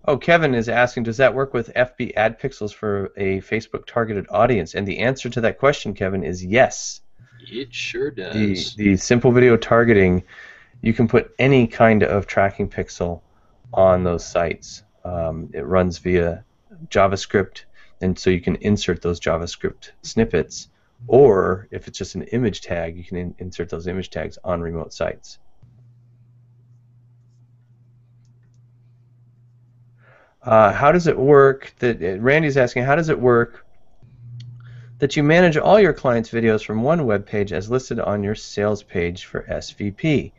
Oh, Kevin is asking, does that work with FB ad pixels for a Facebook targeted audience? And the answer to that question, Kevin, is yes. It sure does. The simple video targeting, you can put any kind of tracking pixel on those sites. It runs via JavaScript, and so you can insert those JavaScript snippets, or if it's just an image tag, you can insert those image tags on remote sites. How does it work? Randy's asking, how does it work that you manage all your clients' videos from one web page as listed on your sales page for SVP?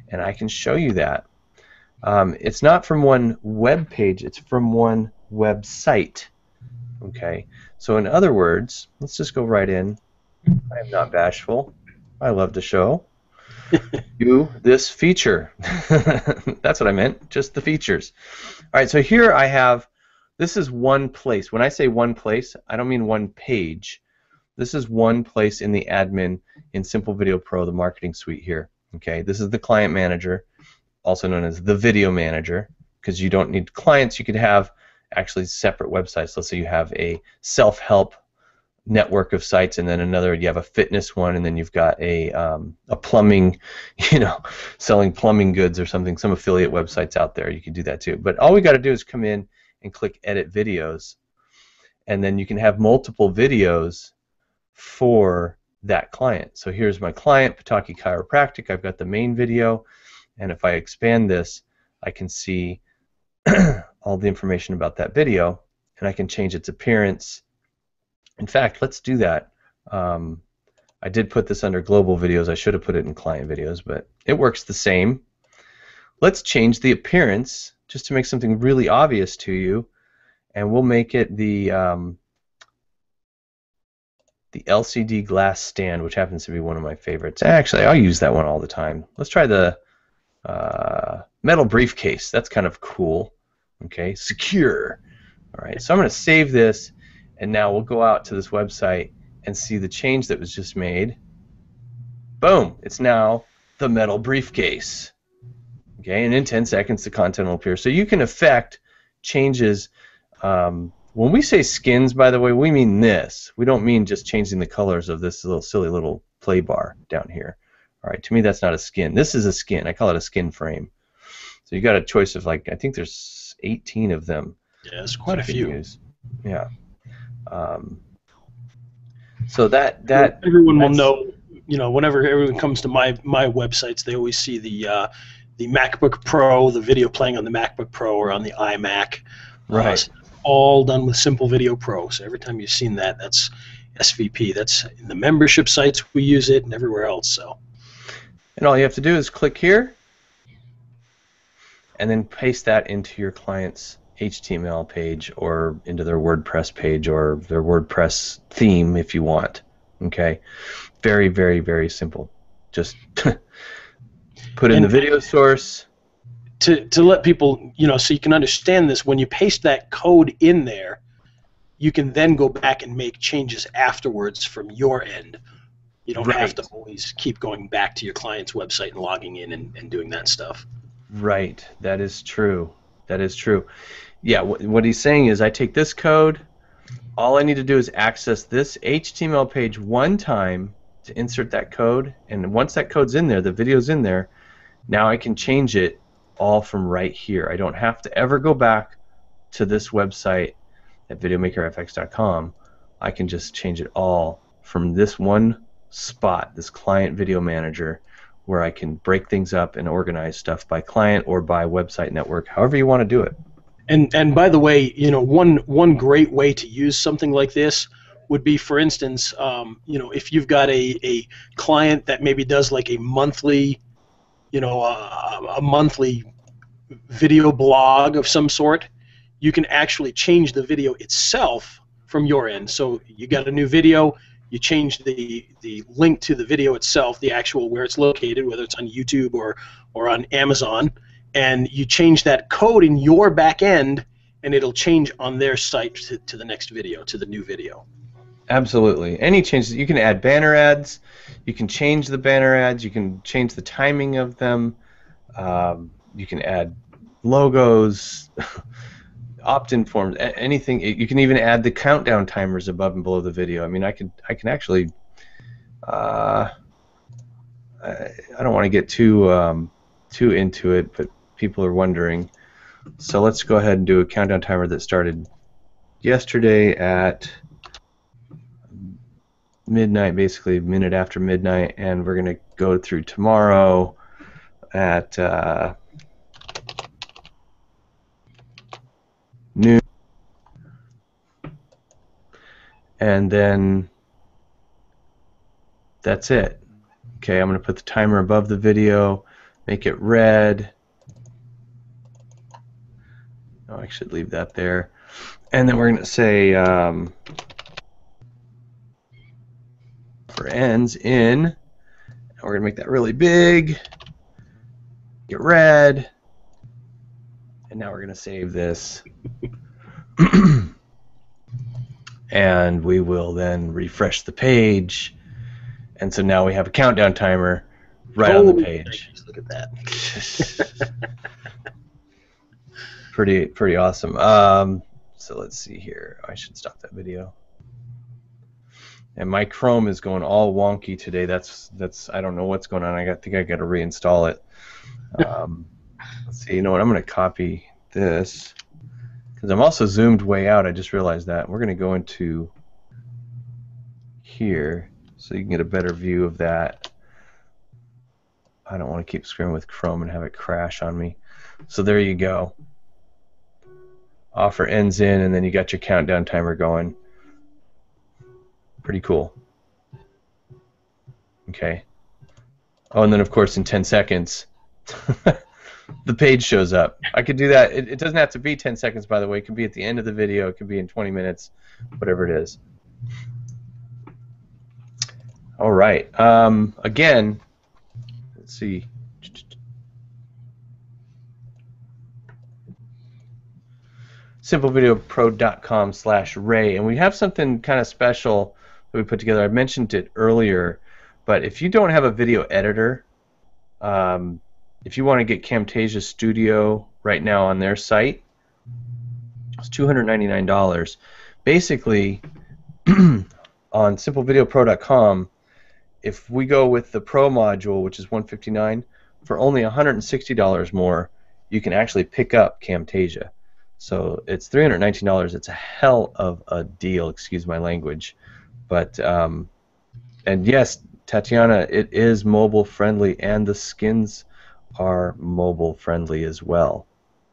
And I can show you that. It's not from one web page, it's from one website. Okay, so in other words, let's just go right in. I am not bashful. I love to show you this feature. That's what I meant, just the features. All right, so here I have, this is one place. When I say one place, I don't mean one page. This is one place in the admin in Simple Video Pro, the marketing suite here. Okay, this is the client manager, also known as the video manager, because you don't need clients. You could have actually separate websites. Let's say you have a self-help network of sites, and then another, you have a fitness one, and then you've got a plumbing, selling plumbing goods or something, some affiliate websites out there. You can do that too. But all we got to do is come in and click Edit Videos, and then you can have multiple videos for that client. So here's my client, Pataki Chiropractic. I've got the main video, and if I expand this, I can see all the information about that video, and I can change its appearance. In fact, let's do that. I did put this under global videos. I should have put it in client videos, but it works the same. Let's change the appearance just to make something really obvious to you, and we'll make it the LCD glass stand, which happens to be one of my favorites. Actually, I'll use that one all the time. Let's try the metal briefcase. That's kind of cool. Okay, secure. All right, so I'm going to save this, and now we'll go out to this website and see the change that was just made. Boom! It's now the metal briefcase. Okay, and in 10 seconds the content will appear. So you can affect changes. When we say skins, by the way, we mean this. We don't mean just changing the colors of this little silly little play bar down here. All right, to me that's not a skin. This is a skin. I call it a skin frame. So you got a choice of, like, I think there's 18 of them. Yeah, it's quite a few. Use. Yeah. So that everyone will know. Whenever everyone comes to my websites, they always see the MacBook Pro, the video playing on the MacBook Pro or on the iMac. Right. All done with Simple Video Pro. So every time you've seen that, that's SVP. That's in the membership sites we use it, and everywhere else. So. And all you have to do is click here, and then paste that into your client's HTML page or into their WordPress page or their WordPress theme if you want. Okay, very, very, very simple. Just put in the video source. To let people, so you can understand this, when you paste that code in there, you can then go back and make changes afterwards from your end. You don't have to always keep going back to your client's website and logging in and doing that stuff. Right, that is true. That is true. Yeah, what he's saying is I take this code, all I need to do is access this HTML page one time to insert that code, and once that code's in there, the video's in there, now I can change it all from right here. I don't have to ever go back to this website at videomakerfx.com. I can just change it all from this one spot, this client video manager, where I can break things up and organize stuff by client or by website network, however you want to do it. And by the way, one great way to use something like this would be, for instance, if you've got a client that maybe does like a monthly, a monthly video blog of some sort, you can actually change the video itself from your end. So you got a new video, you change the link to the video itself, the actual where it's located, whether it's on YouTube or on Amazon, and you change that code in your back end, and it'll change on their site to the next video, to the new video. Absolutely. Any changes, you can add banner ads, you can change the banner ads, you can change the timing of them, you can add logos, opt-in forms, anything. You can even add the countdown timers above and below the video. I mean, I can actually. I don't want to get too into it, but people are wondering. So let's go ahead and do a countdown timer that started yesterday at midnight, basically a minute after midnight, and we're going to go through tomorrow at new, and then that's it. Okay, I'm going to put the timer above the video, make it red. Oh, I should leave that there. And then we're going to say for ends in, and we're going to make that really big, get red, and now we're going to save this. And we will then refresh the page. And so now we have a countdown timer right on the page. Look at that. Pretty awesome. So let's see here. I should stop that video. And my Chrome is going all wonky today. That's I don't know what's going on. I think I got to reinstall it. Let's see. You know what? I'm going to copy this because I'm also zoomed way out. I just realized that. We're going to go into here so you can get a better view of that. I don't want to keep screwing with Chrome and have it crash on me. So there you go. Offer ends in, and then you got your countdown timer going. Pretty cool. Okay. Oh, and then of course in 10 seconds, the page shows up. I could do that. It doesn't have to be 10 seconds, by the way. It could be at the end of the video. It could be in 20 minutes, whatever it is. All right. Again, let's see. SimpleVideoPro.com/Ray, and we have something kind of special that we put together. I mentioned it earlier, but if you don't have a video editor, if you want to get Camtasia Studio right now on their site, it's $299. Basically, on SimpleVideoPro.com, if we go with the Pro module, which is $159, for only $160 more, you can actually pick up Camtasia. So it's $319. It's a hell of a deal, excuse my language. But and yes, Tatiana, it is mobile friendly, and the skins are mobile friendly as well.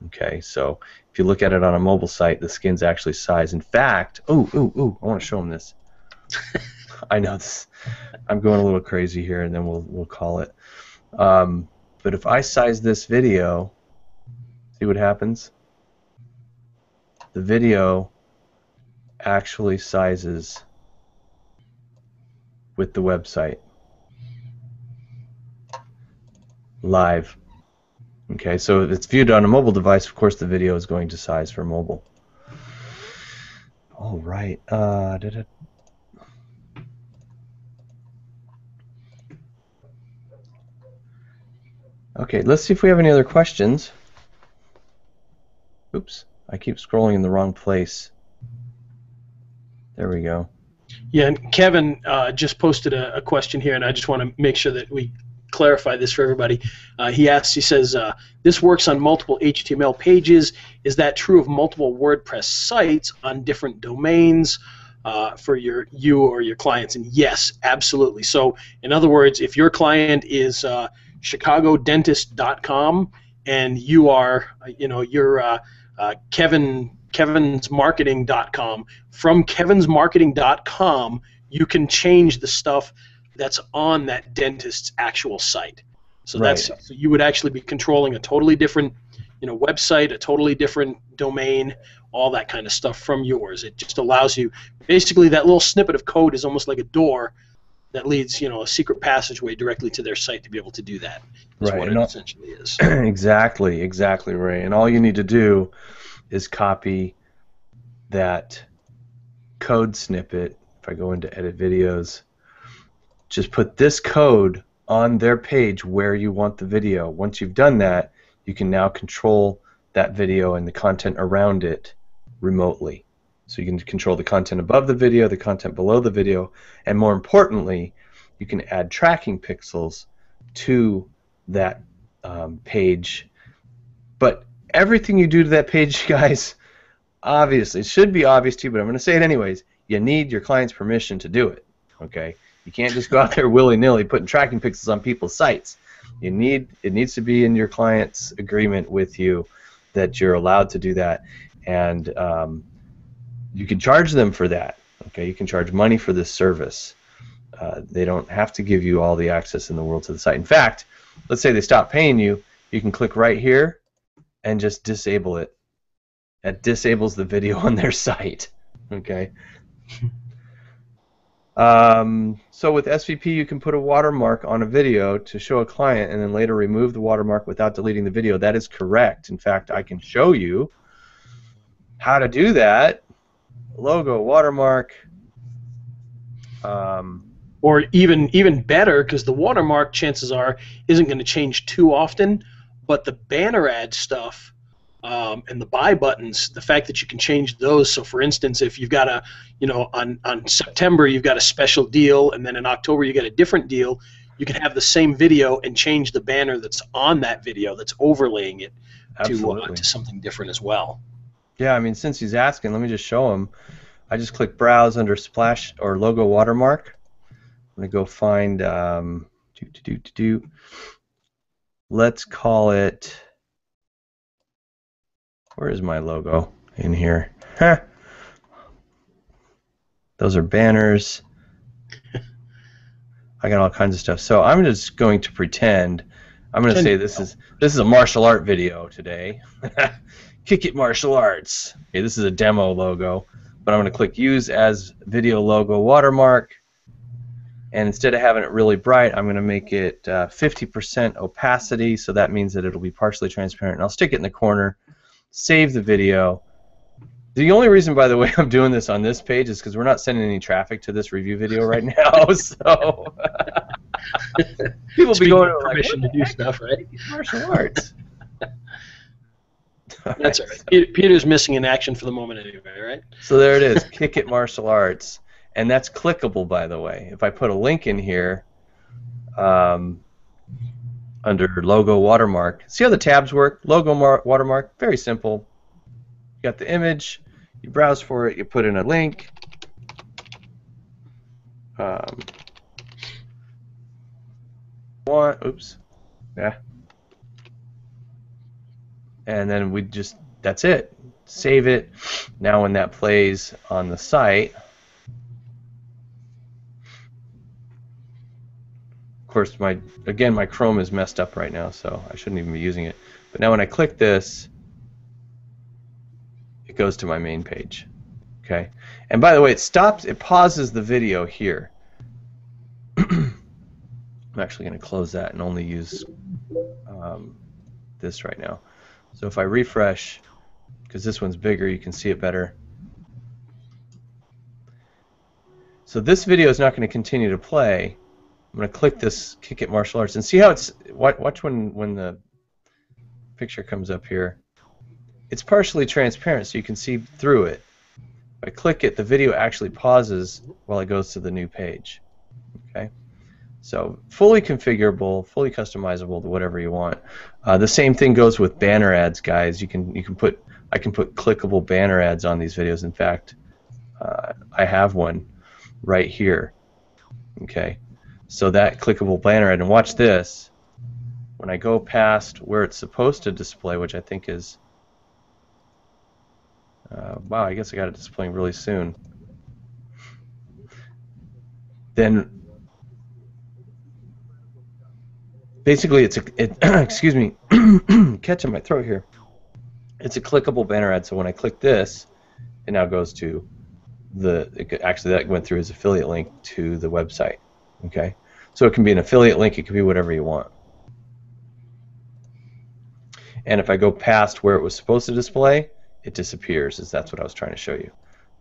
Okay, so if you look at it on a mobile site, the skins actually size. In fact, I want to show them this. I know this. I'm going a little crazy here, and then we'll call it. But if I size this video, see what happens? The video actually sizes with the website live. Okay, so if it's viewed on a mobile device, of course the video is going to size for mobile. All right. Okay, let's see if we have any other questions. Oops, I keep scrolling in the wrong place. There we go. Yeah, and Kevin just posted a question here, and I just want to make sure that we clarify this for everybody. He says, this works on multiple HTML pages. Is that true of multiple WordPress sites on different domains for you or your clients? And yes, absolutely. So in other words, if your client is chicagodentist.com and you are, you're kevinsmarketing.com, from kevinsmarketing.com you can change the stuff that's on that dentist's actual site. So Right. so you would actually be controlling a totally different website, a totally different domain, all that kind of stuff from yours. It just allows you, basically that little snippet of code is almost like a door that leads a secret passageway directly to their site to be able to do that. Is Right, what and it essentially is. Exactly, Ray. And all you need to do is copy that code snippet. If I go into edit videos, just put this code on their page where you want the video. Once you've done that, you can now control that video and the content around it remotely. So you can control the content above the video, the content below the video, and more importantly, you can add tracking pixels to that page. But everything you do to that page, guys, obviously, it should be obvious to you, but I'm going to say it anyways, you need your client's permission to do it. Okay? You can't just go out there willy-nilly putting tracking pixels on people's sites. It needs to be in your client's agreement with you that you're allowed to do that. and you can charge them for that. Okay, you can charge money for this service. They don't have to give you all the access in the world to the site. In fact, let's say they stop paying you, you can click right here and just disable it. That disables the video on their site. Okay. So with SVP, you can put a watermark on a video to show a client and then later remove the watermark without deleting the video. That is correct. In fact, I can show you how to do that. Logo, watermark. Or even better, because the watermark, chances are, isn't going to change too often, but the banner ad stuff and the buy buttons, the fact that you can change those. So for instance, if you've got on September you've got a special deal, and then in October you get a different deal, you can have the same video and change the banner that's on that video that's overlaying it to something different as well. Yeah, I mean, since he's asking, let me just show him. I just click Browse under Splash or Logo Watermark. I'm going to go find, let's call it, where is my logo in here? Huh. Those are banners. I got all kinds of stuff. So I'm just going to pretend, I'm going to say this is a martial art video today. Kick It Martial Arts. Okay, this is a demo logo, but I'm going to click Use as Video Logo Watermark, and instead of having it really bright, I'm going to make it 50% opacity, so that means that it'll be partially transparent, and I'll stick it in the corner, save the video. The only reason, by the way, I'm doing this on this page is because we're not sending any traffic to this review video right now, so people be going to permission to do stuff, right? Martial arts. That's all right. Peter's missing in action for the moment anyway, right? So there it is, Kick It Martial Arts, and that's clickable, by the way. If I put a link in here under Logo Watermark, see how the tabs work? Logo Watermark, very simple. You got the image, you browse for it, you put in a link. Oops. Yeah. And then that's it. Save it. Now when that plays on the site, of course my Chrome is messed up right now, so I shouldn't even be using it. But now when I click this, it goes to my main page. Okay. And by the way, it pauses the video here. I'm actually going to close that and only use this right now. So if I refresh, because this one's bigger, you can see it better. So this video is not going to continue to play. I'm going to click this Kick It Martial Arts and see how it's. Watch when the picture comes up here. It's partially transparent, so you can see through it. If I click it, the video actually pauses while it goes to the new page. Okay. So fully configurable, fully customizable to whatever you want. The same thing goes with banner ads, guys. I can put clickable banner ads on these videos. In fact, I have one right here. Okay, so that clickable banner ad, and watch this. When I go past where it's supposed to display, which I think is, wow, I guess I got it displaying really soon. Then basically, excuse me, catching my throat here. It's a clickable banner ad, so when I click this, it now goes to actually that went through his affiliate link to the website. Okay, so it can be an affiliate link, it can be whatever you want. And if I go past where it was supposed to display, it disappears, as that's what I was trying to show you.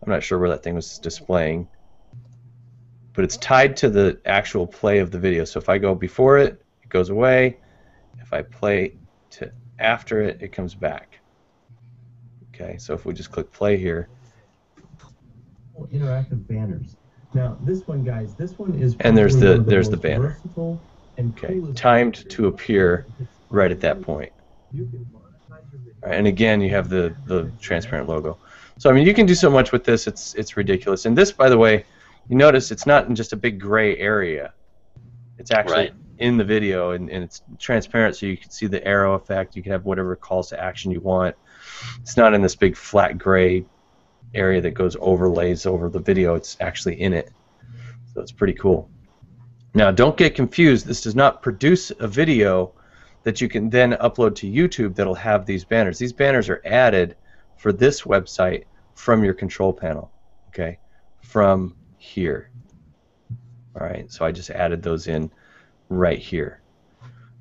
I'm not sure where that thing was displaying, but it's tied to the actual play of the video. So if I go before it, it goes away. If I play to after it, it comes back. Okay, so if we just click play here. Interactive banners. Now this one, guys, this one is. And there's the banner. Okay, timed to appear right at that point. And again, you have the transparent logo. So I mean, you can do so much with this. It's ridiculous. And this, by the way, you notice it's not in just a big gray area. It's actually in the video, and it's transparent, so you can see the arrow effect. You can have whatever calls to action you want. It's not in this big flat gray area that goes overlays over the video. It's actually in it. So it's pretty cool. Now, don't get confused. This does not produce a video that you can then upload to YouTube that'll have these banners. These banners are added for this website from your control panel, okay, from here. All right, so I just added those in right here,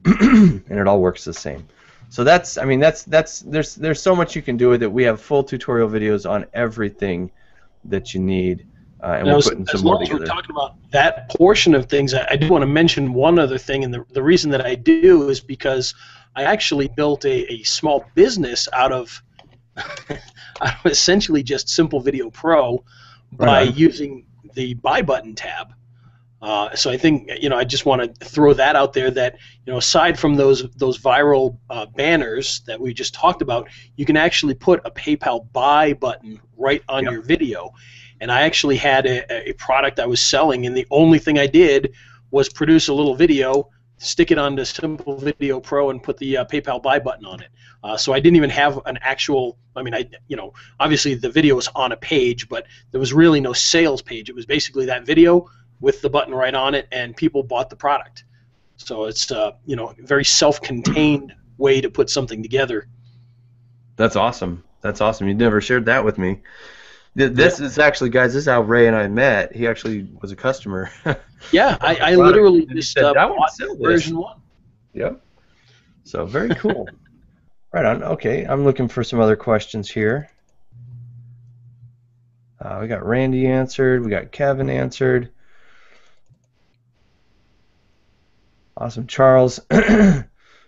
and it all works the same. So that's, I mean, there's so much you can do with it. We have full tutorial videos on everything that you need, and we're putting some more together. As long as we're talking about that portion of things, I do want to mention one other thing, and the reason that I do is because I actually built a small business out of essentially just Simple Video Pro by using the Buy Button tab. So I think, you know, I just want to throw that out there that, you know, aside from those viral banners that we just talked about, you can actually put a PayPal buy button right on your video. And I actually had a product I was selling, and the only thing I did was produce a little video, stick it onto Simple Video Pro, and put the PayPal buy button on it. So I didn't even have an actual, I mean, you know, obviously the video was on a page, but there was really no sales page. It was basically that video with the button right on it, and people bought the product. So it's you know, a very self-contained way to put something together. That's awesome. That's awesome. You never shared that with me. This is actually, guys, this is how Ray and I met. He actually was a customer. Yeah, I literally just bought version 1. Yep. So very cool. Right on. Okay, I'm looking for some other questions here. We got Randy answered. We got Kevin answered. Awesome. Charles.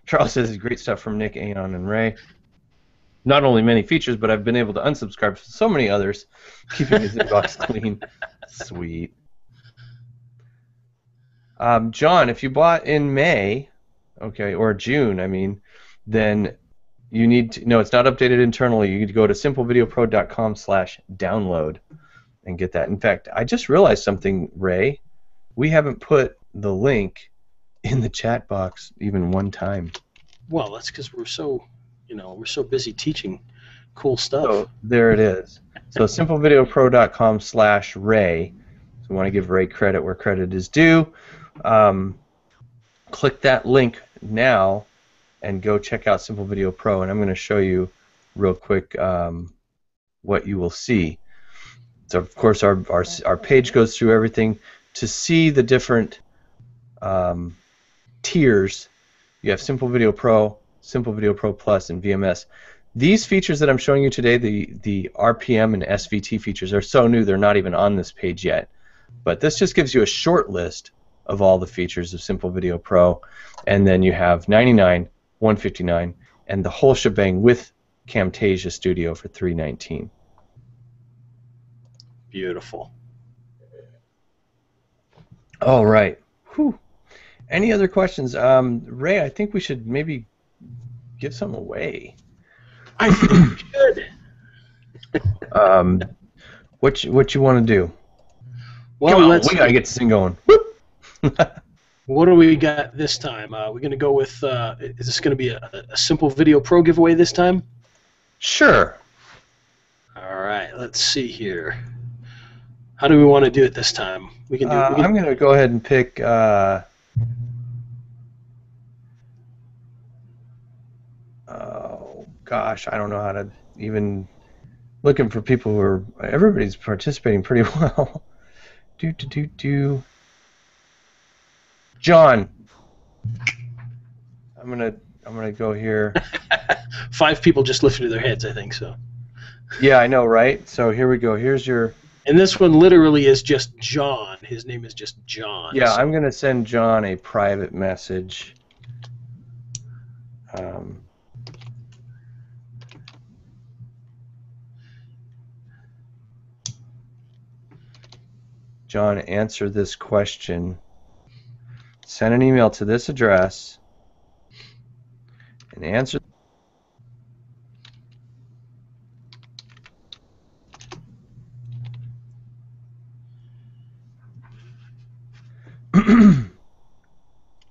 Charles says great stuff from Nick, Aeon, and Ray. Not only many features, but I've been able to unsubscribe from so many others, keeping his inbox clean. Sweet. John, if you bought in May, okay, or June, I mean, then you need to, no, it's not updated internally. You need to go to simplevideopro.com/download and get that. In fact, I just realized something, Ray. We haven't put the link in the chat box even one time. Well, that's because we're so, you know, we're so busy teaching cool stuff. So there it is. So simplevideopro.com/Ray. So we want to give Ray credit where credit is due. Click that link now and go check out Simple Video Pro, and I'm going to show you real quick what you will see. So of course our page goes through everything. To see the different tiers, you have Simple Video Pro, Simple Video Pro Plus, and VMS. These features that I'm showing you today, the RPM and SVT features, are so new they're not even on this page yet. But this just gives you a short list of all the features of Simple Video Pro, and then you have 99, 159, and the whole shebang with Camtasia Studio for $319. Beautiful. All right. Whew. Any other questions? Ray, I think we should maybe give some away. I think we should. What you want to do? Well, come on, we gotta get this thing going. What do we got this time? We're gonna go with. Is this gonna be a Simple Video Pro giveaway this time? Sure. All right. Let's see here. How do we want to do it this time? We can do. I'm gonna go ahead and pick. Oh gosh, I don't know how to even. Looking for people who are. Everybody's participating pretty well. John. I'm gonna go here. 5 people just lifted their heads, I think so. Yeah, I know, right? So here we go. Here's your. And this one literally is just John. His name is just John. Yeah, so. I'm gonna send John a private message. John, answer this question. Send an email to this address and answer.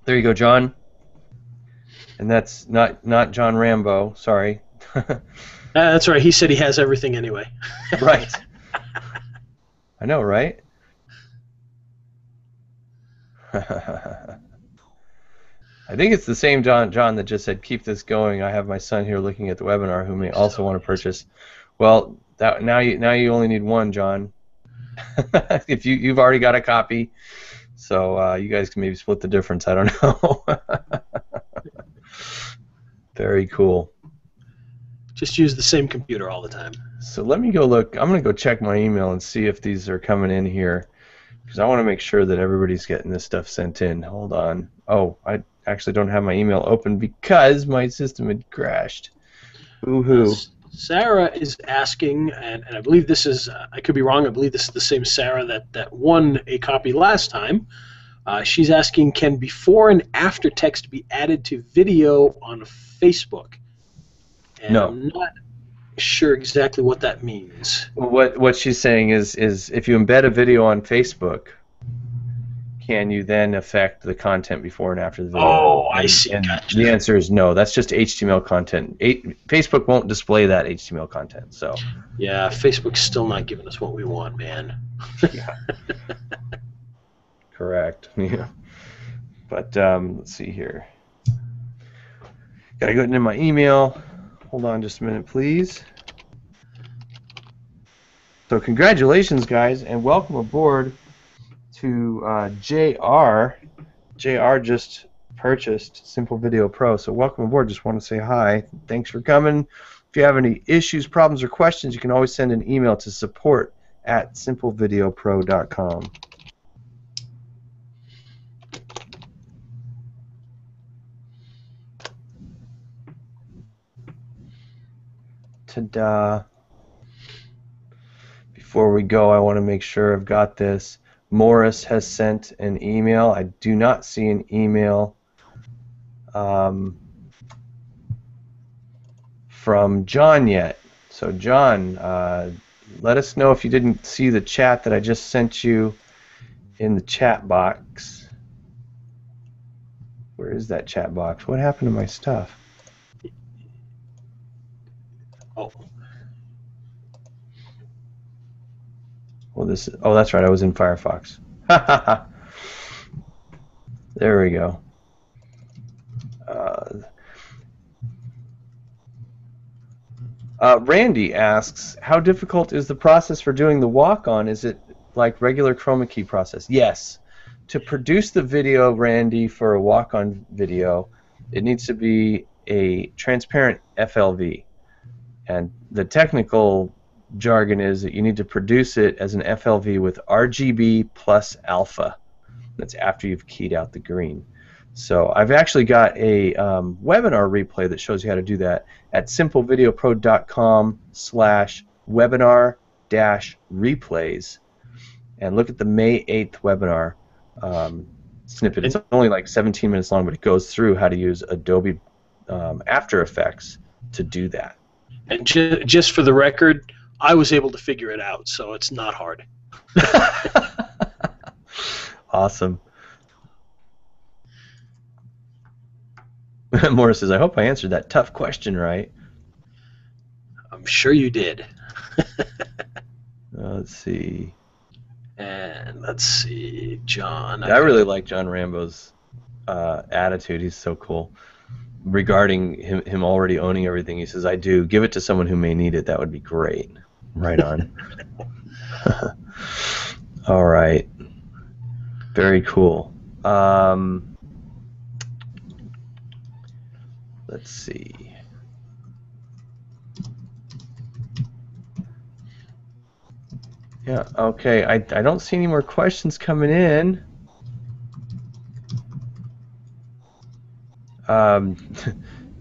There you go, John. And that's not John Rambo, sorry. That's right. He said he has everything anyway. Right. I know, right? I think it's the same John that just said, keep this going. I have my son here looking at the webinar who may also want to purchase. Well, now you only need one, John. If you've already got a copy, so you guys can maybe split the difference. I don't know. Very cool. Just use the same computer all the time. So let me go look. I'm going to go check my email and see if these are coming in here, because I want to make sure that everybody's getting this stuff sent in. Hold on. Oh, I actually don't have my email open because my system had crashed. Boo-hoo. Sarah is asking, and I believe this is, I could be wrong, I believe this is the same Sarah that won a copy last time. She's asking, can before and after text be added to video on Facebook? And No. I'm not sure exactly what that means. What she's saying is if you embed a video on Facebook, can you then affect the content before and after the video? Oh, I see. And Gotcha. the answer is no. That's just HTML content. Facebook won't display that HTML content. So Yeah, Facebook's still not giving us what we want, man. correct. Yeah. But let's see here. Gotta go into my email. Hold on just a minute, please. So congratulations, guys, and welcome aboard to JR. JR just purchased Simple Video Pro, so welcome aboard. Just want to say hi. Thanks for coming. If you have any issues, problems, or questions, you can always send an email to support@simplevideopro.com. Ta-da. Before we go, I want to make sure I've got this. Morris has sent an email. I do not see an email from John yet. So John, let us know if you didn't see the chat that I just sent you in the chat box. Where is that chat box? What happened to my stuff? Oh. Well, oh, that's right. I was in Firefox. There we go. Randy asks, how difficult is the process for doing the walk-on? Is it like regular chroma key process? Yes. To produce the video, Randy, for a walk-on video, it needs to be a transparent FLV. And the technical jargon is that you need to produce it as an FLV with RGB plus alpha. That's after you've keyed out the green. So I've actually got a webinar replay that shows you how to do that at simplevideopro.com/webinar-replays, and look at the May 8th webinar snippet. It's only like 17 minutes long, but it goes through how to use Adobe After Effects to do that. And just for the record, I was able to figure it out, so it's not hard. Awesome. Morris says, I hope I answered that tough question right. I'm sure you did. Let's see. And let's see, John. I really like John Rambo's attitude. He's so cool. Regarding him already owning everything, he says, I do. Give it to someone who may need it. That would be great. Right on. All right. Very cool. Let's see. Yeah, okay. I don't see any more questions coming in.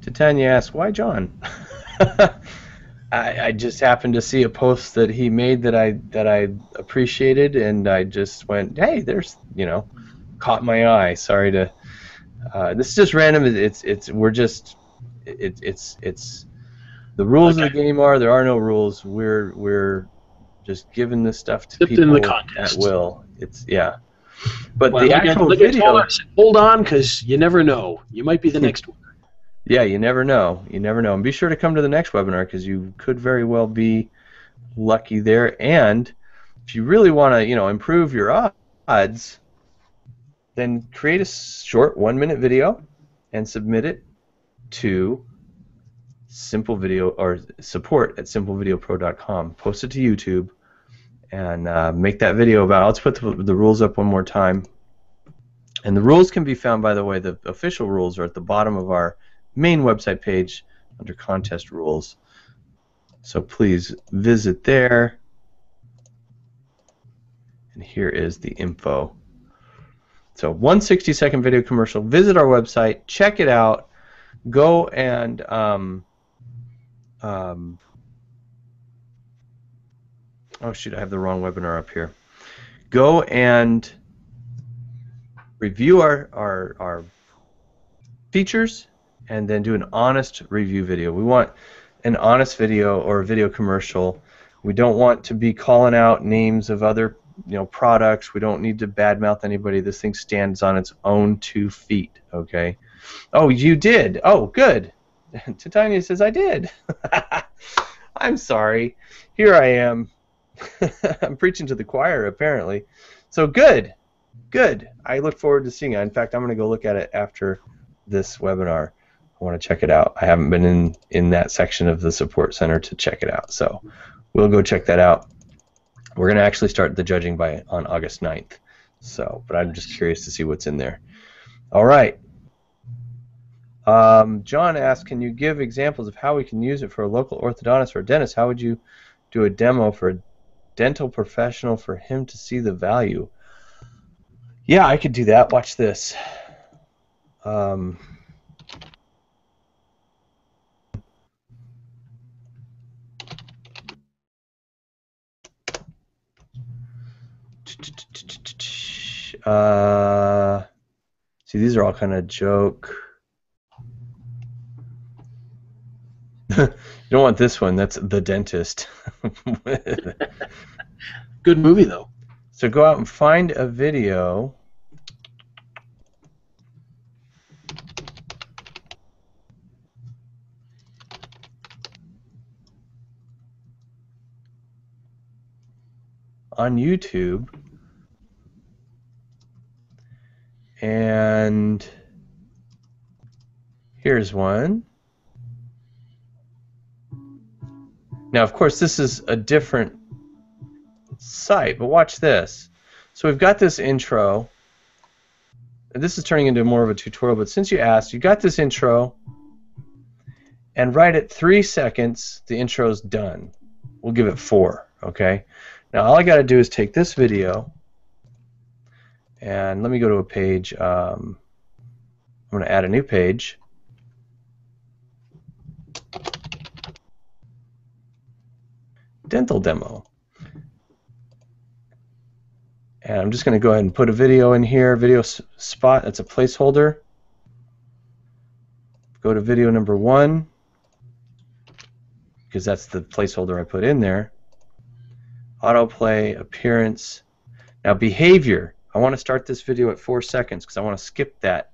Titania asks, why John? I just happened to see a post that he made that I appreciated, and I just went, hey, there's, caught my eye. Sorry to. This is just random. It's the rules of the game are there are no rules. We're just giving this stuff to people at will. Yeah. But the actual video. Hold on, because you never know. You might be the next one. Yeah, you never know. You never know. And be sure to come to the next webinar because you could very well be lucky there. And if you really want to, improve your odds, then create a short 1-minute video and submit it to Simple Video or support@simplevideopro.com. Post it to YouTube and make that video about. Let's put the rules up one more time. And the rules can be found, by the way, the official rules are at the bottom of our main website page under contest rules. So please visit there. And here is the info. So 1 60-second video commercial. Visit our website. Check it out. Go and oh shoot, I have the wrong webinar up here. Go and review our features and then do an honest review video. We want an honest video or a video commercial. We don't want to be calling out names of other products. We don't need to badmouth anybody. This thing stands on its own 2 feet, okay? Oh, you did. Oh, good. Titania says I did. I'm sorry. Here I am. I'm preaching to the choir, apparently. So good. Good. I look forward to seeing it. In fact, I'm going to go look at it after this webinar. I want to check it out. I haven't been in that section of the support center to check it out, so we'll go check that out. We're going to actually start the judging on August 9th. So, but I'm just curious to see what's in there. All right. John asked, can you give examples of how we can use it for a local orthodontist or dentist? How would you do a demo for a dental professional for him to see the value? Yeah, I could do that. Watch this. See, these are all kind of joke. You don't want this one. That's The Dentist. Good movie, though. So go out and find a video. On YouTube. And here's one. Now, of course, this is a different site, but watch this. So we've got this intro. This is turning into more of a tutorial, but since you asked, you got this intro, and right at 3 seconds, the intro's done. We'll give it 4, okay? Now, all I got to do is take this video, and let me go to a page. I'm going to add a new page. Dental demo. And I'm just going to go ahead and put a video in here, video spot, that's a placeholder. Go to video number 1, because that's the placeholder I put in there. Autoplay, appearance. Now behavior, I want to start this video at 4 seconds because I want to skip that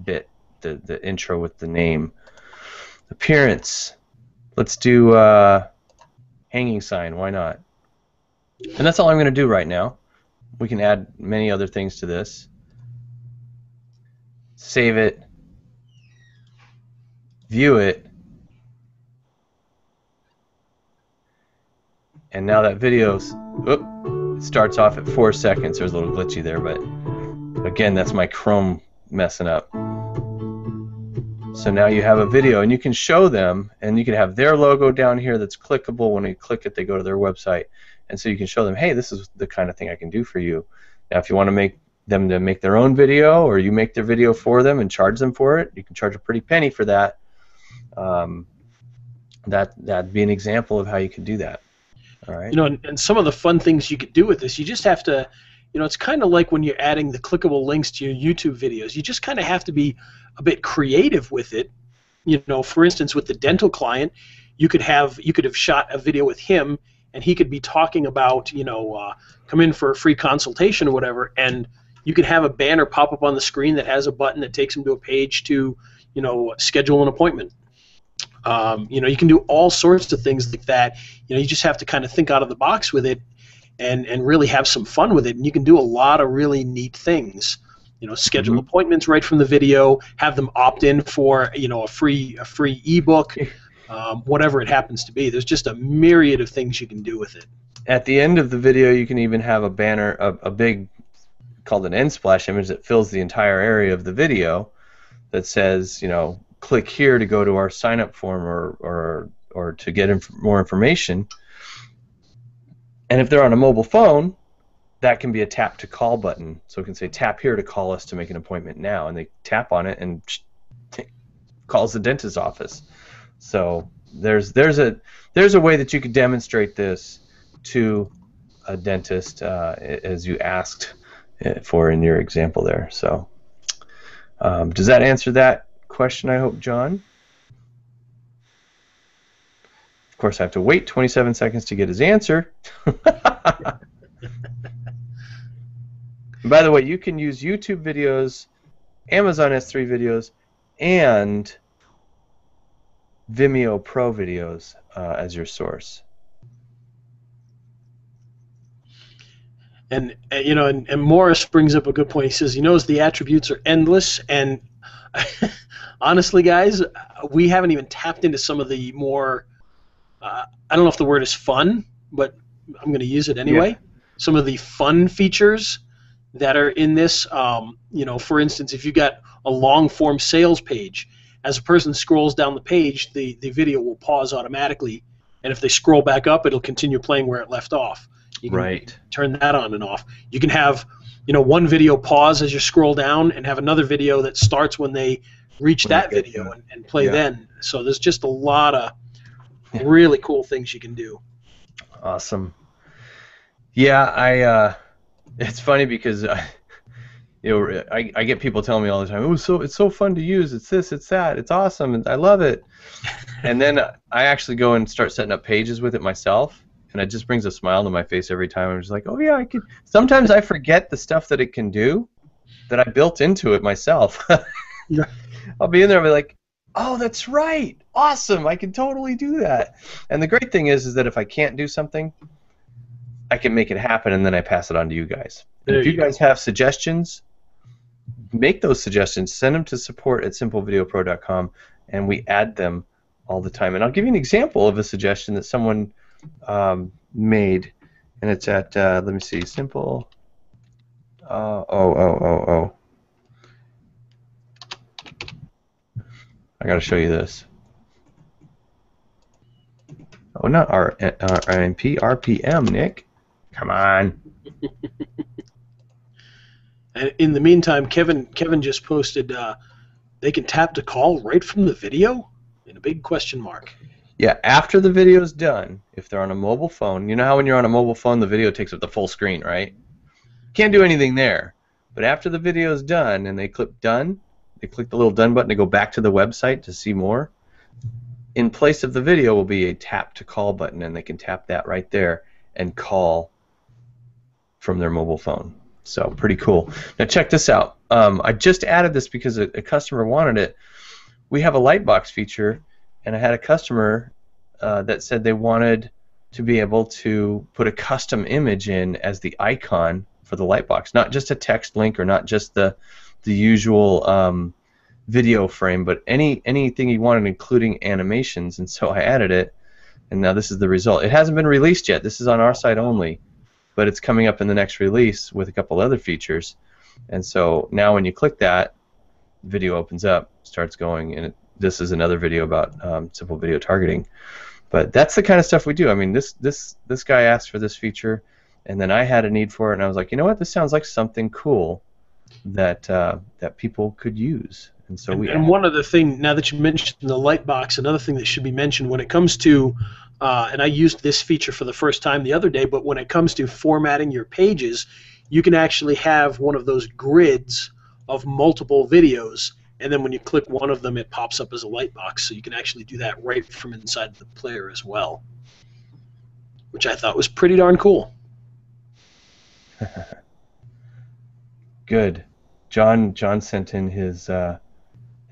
bit, the intro with the name. Appearance, let's do hanging sign, why not? And that's all I'm going to do right now. We can add many other things to this. Save it. View it. And now that video starts off at 4 seconds. There's a little glitchy there, but again, that's my Chrome messing up. So now you have a video, and you can show them, and you can have their logo down here that's clickable. When you click it, they go to their website. And so you can show them, hey, this is the kind of thing I can do for you. Now, if you want to make them to make their own video, or you make their video for them and charge them for it, you can charge a pretty penny for that. That'd be an example of how you could do that. All right. And some of the fun things you could do with this, you just have to, it's kind of like when you're adding the clickable links to your YouTube videos. You just kind of have to be a bit creative with it. For instance, with the dental client, you could have shot a video with him, and he could be talking about, come in for a free consultation or whatever, and you could have a banner pop up on the screen that has a button that takes him to a page to, schedule an appointment. You can do all sorts of things like that. You just have to kind of think out of the box with it and really have some fun with it. And you can do a lot of really neat things. Schedule appointments right from the video, have them opt in for, a free ebook, whatever it happens to be. There's just a myriad of things you can do with it. At the end of the video, you can even have a banner, a big, called an end splash image that fills the entire area of the video that says, click here to go to our sign-up form or to get more information. And if they're on a mobile phone, that can be a tap to call button. So it can say tap here to call us to make an appointment now, and they tap on it and calls the dentist's office. So there's a way that you could demonstrate this to a dentist as you asked for in your example there. So does that answer that question, I hope, John? Of course, I have to wait 27 seconds to get his answer. By the way, you can use YouTube videos, Amazon S3 videos, and Vimeo Pro videos as your source. And Morris brings up a good point. He says he knows the attributes are endless, and honestly, guys, we haven't even tapped into some of the more, I don't know if the word is fun, but I'm going to use it anyway. Yeah. Some of the fun features that are in this. For instance, if you got a long-form sales page, as a person scrolls down the page, the video will pause automatically, and if they scroll back up, it'll continue playing where it left off. You can turn that on and off. You can have, one video pause as you scroll down and have another video that starts when they reach that video and play then. So there's just a lot of really cool things you can do. Awesome. Yeah, it's funny because I get people telling me all the time, "Oh, it's so fun to use. It's this, it's that. It's awesome, and I love it." And then I actually go and start setting up pages with it myself, and it just brings a smile to my face every time. I'm just like, "Oh yeah, I could." Sometimes I forget the stuff that it can do that I built into it myself. Yeah. I'll be in there and be like, "Oh, that's right. Awesome. I can totally do that." And the great thing is that if I can't do something, I can make it happen, and then I pass it on to you guys. And if you guys have suggestions, make those suggestions. Send them to support@simplevideopro.com, and we add them all the time. And I'll give you an example of a suggestion that someone made, and it's at, let me see, simple. I got to show you this. Oh, not RMP, RPM, Nick. Come on. And in the meantime, Kevin just posted they can tap to call right from the video? In a big question mark. Yeah, after the video's done, if they're on a mobile phone, you know how when you're on a mobile phone the video takes up the full screen, right? Can't do anything there. But after the video's done and they click done, they click the little done button to go back to the website to see more. In place of the video will be a tap to call button, and they can tap that right there and call from their mobile phone. So pretty cool. Now check this out. I just added this because a customer wanted it. We have a Lightbox feature, and I had a customer that said they wanted to be able to put a custom image in as the icon for the Lightbox, not just a text link or not just the usual video frame, but anything you wanted, including animations. And so I added it, and now this is the result. It hasn't been released yet. This is on our site only, but it's coming up in the next release with a couple other features. And so now when you click that, video opens up, starts going, and this is another video about simple video targeting. But that's the kind of stuff we do. I mean, this guy asked for this feature, and then I had a need for it, and I was like, you know what, this sounds like something cool that that people could use. And so and one other thing, now that you mentioned the Lightbox, another thing that should be mentioned when it comes to, and I used this feature for the first time the other day, but when it comes to formatting your pages, you can actually have one of those grids of multiple videos, and then when you click one of them, it pops up as a Lightbox, so you can actually do that right from inside the player as well, which I thought was pretty darn cool. Good. John sent in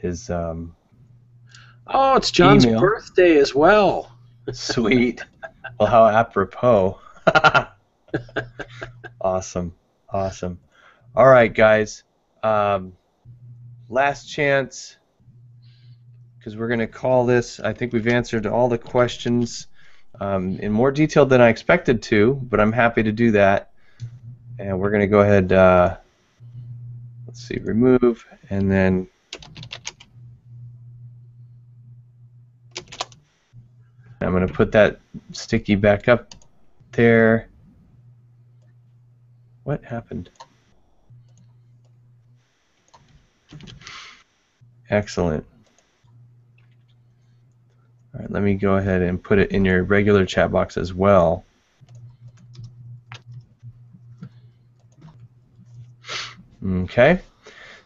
Oh, it's John's email. birthday as well. Sweet. Well, how apropos. Awesome. Awesome. All right, guys. Last chance, because we're going to call this. I think we've answered all the questions in more detail than I expected to, but I'm happy to do that. And we're going to go ahead, let's see, remove, and then I'm going to put that sticky back up there. What happened? Excellent. All right, let me go ahead and put it in your regular chat box as well. Okay,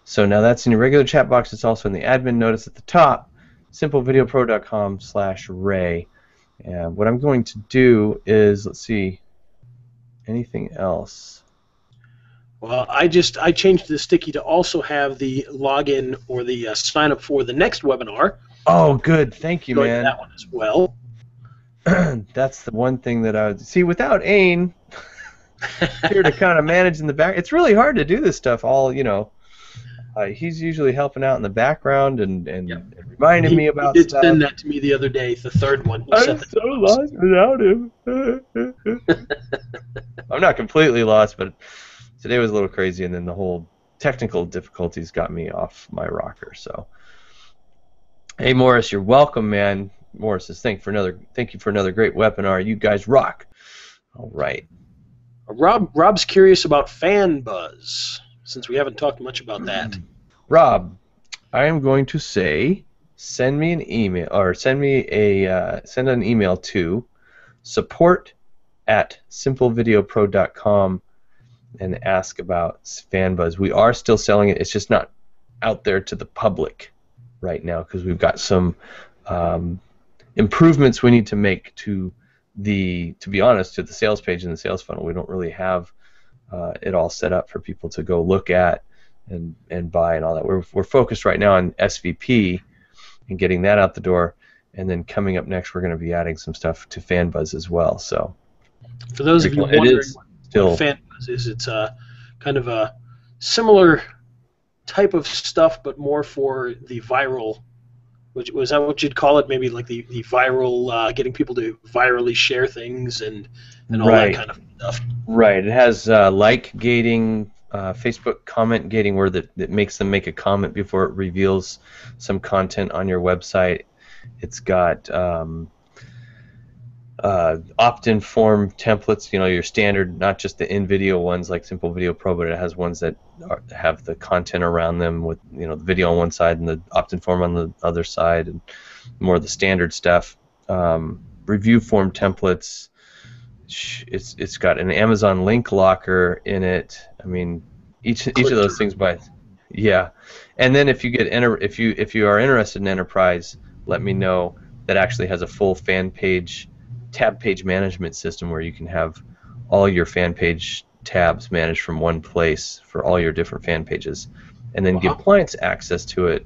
so now that's in your regular chat box. It's also in the admin notice at the top, simplevideopro.com/Ray. And what I'm going to do is, let's see, anything else? Well, I changed the sticky to also have the login or the sign up for the next webinar. Oh, good. Thank you, Go to man. that one as well. That's the one thing that I would see without Ain here to kind of manage in the back. It's really hard to do this stuff. He's usually helping out in the background and reminding me about he did stuff. send that to me the other day, the third one. I'm so lost without him. I'm not completely lost, but today was a little crazy, and then the whole technical difficulties got me off my rocker. So, hey, Morris, you're welcome, man. Morris says, thank you for another great webinar. You guys rock. All right. Rob's curious about fan buzz, since we haven't talked much about that. Rob, I am going to say, send me an email, or send an email to support@simplevideopro.com and ask about FanBuzz. We are still selling it. It's just not out there to the public right now because we've got some improvements we need to make to be honest, to the sales page and the sales funnel. We don't really have it all set up for people to go look at and buy and all that. We're focused right now on SVP and getting that out the door, and then coming up next we're going to be adding some stuff to FanBuzz as well. So for those of you wondering what FanBuzz is, it's kind of a similar type of stuff, but more for the viral. Was that what you'd call it? Maybe like the viral, getting people to virally share things and all that kind of stuff. Right. It has like gating, Facebook comment gating, where that makes them make a comment before it reveals some content on your website. It's got opt-in form templates, your standard, not just the in-video ones like Simple Video Pro, but it has ones that have the content around them with the video on one side and the opt-in form on the other side, and more of the standard stuff. Review form templates. It's got an Amazon link locker in it. I mean, each of those things and then if you are interested in enterprise, let me know. That actually has a full fan page tab page management system where you can have all your fan page tabs managed from one place for all your different fan pages, and then give clients access to it.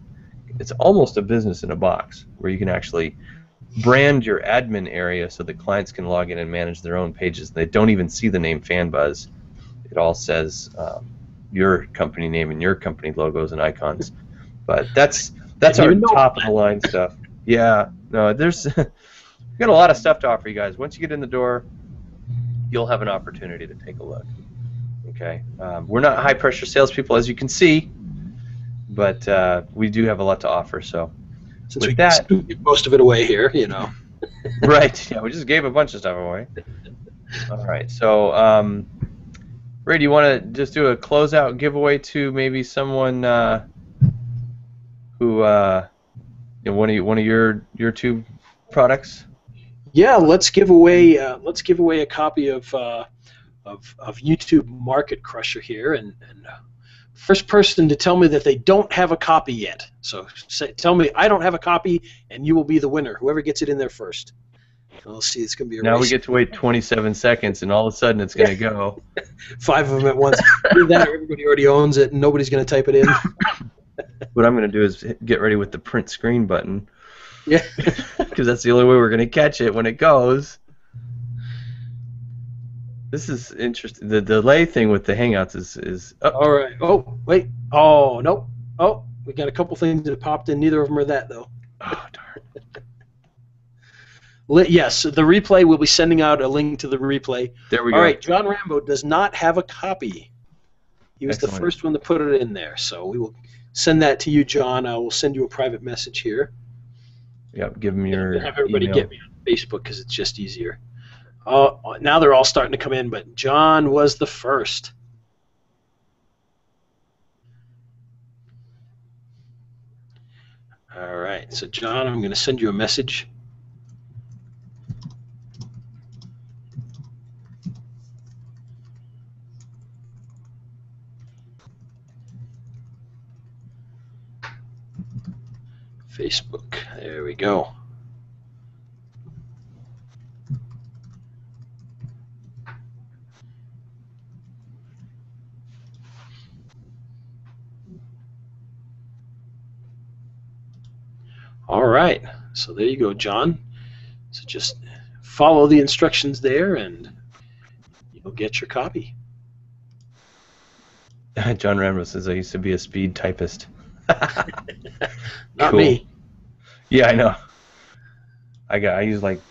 It's almost a business in a box where you can actually brand your admin area so that clients can log in and manage their own pages. They don't even see the name FanBuzz. It all says your company name and your company logos and icons. But that's our top of the line stuff. Yeah, no, there's we've got a lot of stuff to offer you guys. Once you get in the door, you'll have an opportunity to take a look. Okay, we're not high pressure salespeople, as you can see, but we do have a lot to offer. So, since we give most of it away here, Right. Yeah, we just gave a bunch of stuff away. All right. So, Ray, do you want to just do a closeout giveaway to maybe someone who one of your two products? Yeah, let's give away a copy of YouTube Market Crusher here, and first person to tell me that they don't have a copy yet. So tell me I don't have a copy, and you will be the winner. Whoever gets it in there first. We'll see. It's gonna be a now race. We get to wait 27 seconds, and all of a sudden it's gonna go. 5 of them at once. Either that, or everybody already owns it, and nobody's gonna type it in. what I'm going to do is get ready with the print screen button. Yeah. Because that's the only way we're going to catch it when it goes. This is interesting. The delay thing with the Hangouts is All right. Oh, wait. Oh, nope. Oh, we got a couple things that popped in. Neither of them are that, though. Oh, darn. Yes, the replay, we'll be sending out a link to the replay. There we go. All right, John Rambo does not have a copy. He was Excellent. the first one to put it in there, so we will send that to you, John. I will send you a private message here. Yep, give them your Have everybody email. get me on Facebook because it's just easier. Now they're all starting to come in, but John was the first. All right, so John, I'm going to send you a message. Facebook. There we go. All right. So there you go, John. So just follow the instructions there and you'll get your copy. John Rambo says I used to be a speed typist. Not Cool. me. Yeah, I know. I use like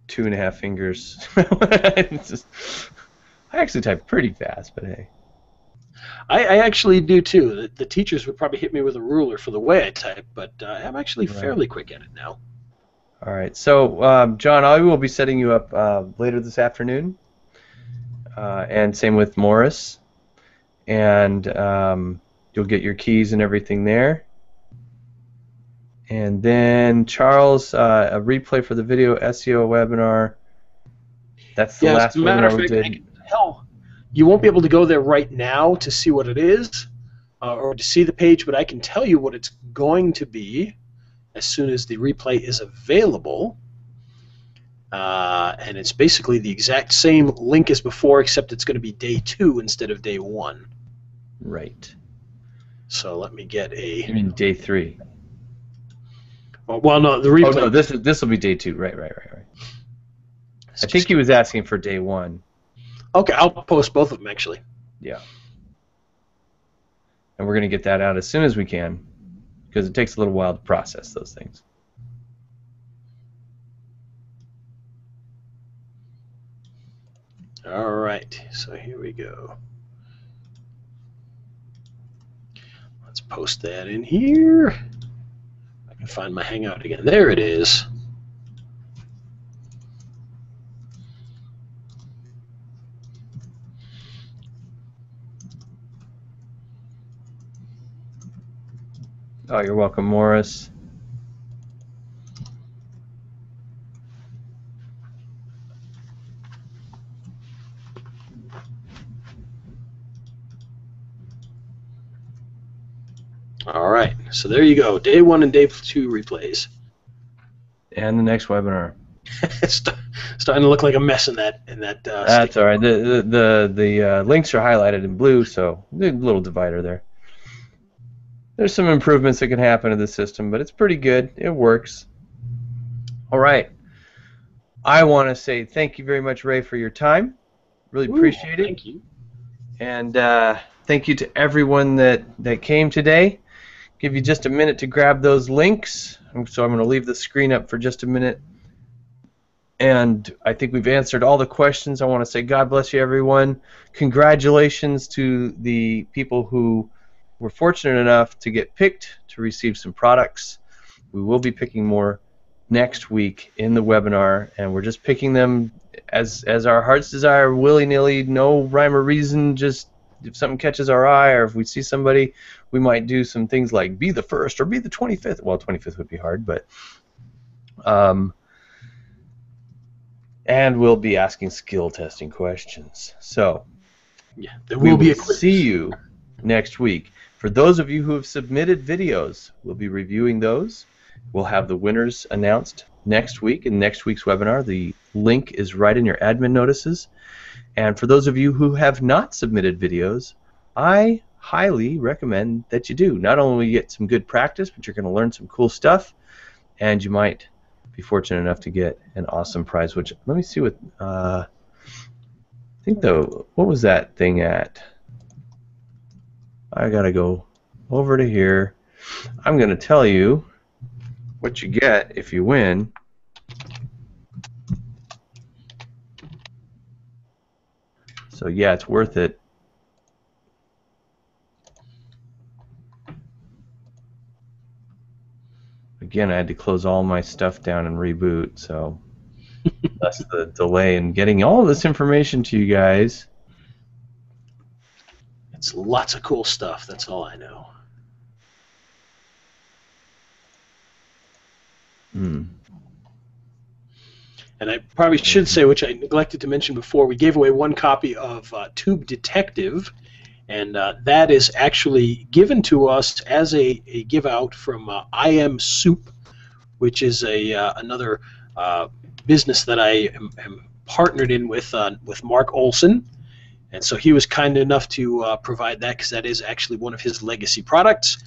2.5 fingers. It's just, I actually type pretty fast, but hey. I actually do too. The teachers would probably hit me with a ruler for the way I type, but I'm actually Right. fairly quick at it now. All right. So, John, I will be setting you up later this afternoon, and same with Morris, and you'll get your keys and everything there. And then Charles, a replay for the video SEO webinar. That's the Yeah, last as a matter webinar of we fact, did. hell, you won't be able to go there right now to see what it is or to see the page, but I can tell you what it's going to be as soon as the replay is available. And it's basically the exact same link as before, except it's going to be day 2 instead of day 1. Right. So let me get You a. mean day 3? Well, no, the Oh replay. no, this will be day 2. Right. I think he was asking for day 1. Okay, I'll post both of them actually. Yeah. And we're going to get that out as soon as we can, because it takes a little while to process those things. All right, so here we go. Let's post that in here. I can find my Hangout again. There it is. Oh, you're welcome, Morris. All right, so there you go. Day 1 and day 2 replays. And the next webinar. It's starting to look like a mess in that. That's all right. The links are highlighted in blue, so there's a little divider there. There's some improvements that can happen to the system, but it's pretty good. It works. All right. I want to say thank you very much, Ray, for your time. Really appreciate it. Thank you. And thank you to everyone that came today. Give you just a minute to grab those links. So I'm going to leave the screen up for just a minute. And I think we've answered all the questions. I want to say God bless you, everyone. Congratulations to the people who were fortunate enough to get picked to receive some products. We will be picking more next week in the webinar, and we're just picking them as our heart's desire, willy-nilly, no rhyme or reason, just if something catches our eye or if we see somebody, we might do some things like be the first or be the 25th. Well, 25th would be hard, but and we'll be asking skill testing questions. So Yeah, there we will be a will quiz. see you next week. For those of you who have submitted videos, we'll be reviewing those. We'll have the winners announced next week in next week's webinar. The link is right in your admin notices. And for those of you who have not submitted videos, I highly recommend that you do. Not only will you get some good practice, but you're going to learn some cool stuff, and you might be fortunate enough to get an awesome prize. Which, let me see what I think what was that thing at? I gotta go over to here. I'm gonna tell you what you get if you win. So yeah, it's worth it. Again, I had to close all my stuff down and reboot, so that's the delay in getting all of this information to you guys. It's lots of cool stuff, that's all I know. And I probably should say, which I neglected to mention before, we gave away one copy of Tube Detective, and that is actually given to us as a give out from I Am Soup, which is another business that I am partnered in with Mark Olson. And so he was kind enough to provide that, because that is actually one of his legacy products.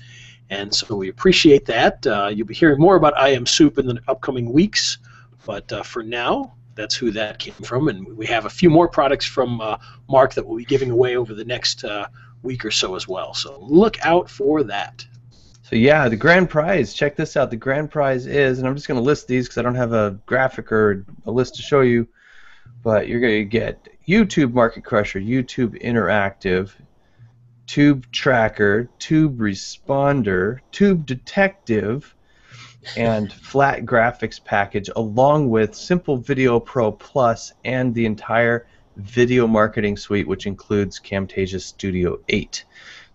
And so we appreciate that. You'll be hearing more about I Am Soup in the upcoming weeks. But for now, that's who that came from. And we have a few more products from Mark that we'll be giving away over the next week or so as well. So look out for that. So yeah, the grand prize, check this out. The grand prize is, and I'm just going to list these because I don't have a graphic or a list to show you, but you're going to get YouTube Market Crusher, YouTube Interactive, Tube Tracker, Tube Responder, Tube Detective, and Flat Graphics package, along with Simple Video Pro Plus and the entire video marketing suite, which includes Camtasia Studio 8.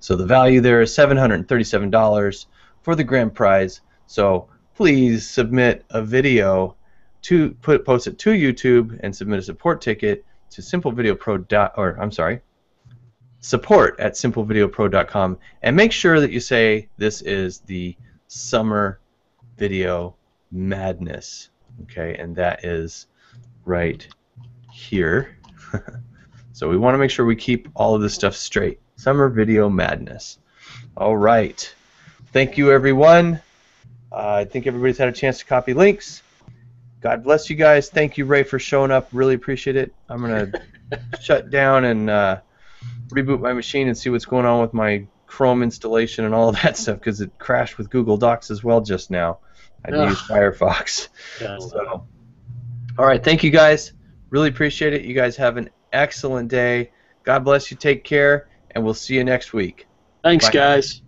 So the value there is $737 for the grand prize. So please submit a video to post it to YouTube and submit a support ticket to support@simplevideopro.com, and make sure that you say this is the Summer Video Madness, okay, and that is right here. So we want to make sure we keep all of this stuff straight. Summer Video Madness. All right. Thank you, everyone. I think everybody's had a chance to copy links. God bless you guys. Thank you, Ray, for showing up. Really appreciate it. I'm going to shut down and reboot my machine and see what's going on with my Chrome installation and all of that stuff, because it crashed with Google Docs as well just now. I had to use Firefox. So, all right, thank you guys. Really appreciate it. You guys have an excellent day. God bless you. Take care, and we'll see you next week. Thanks, guys.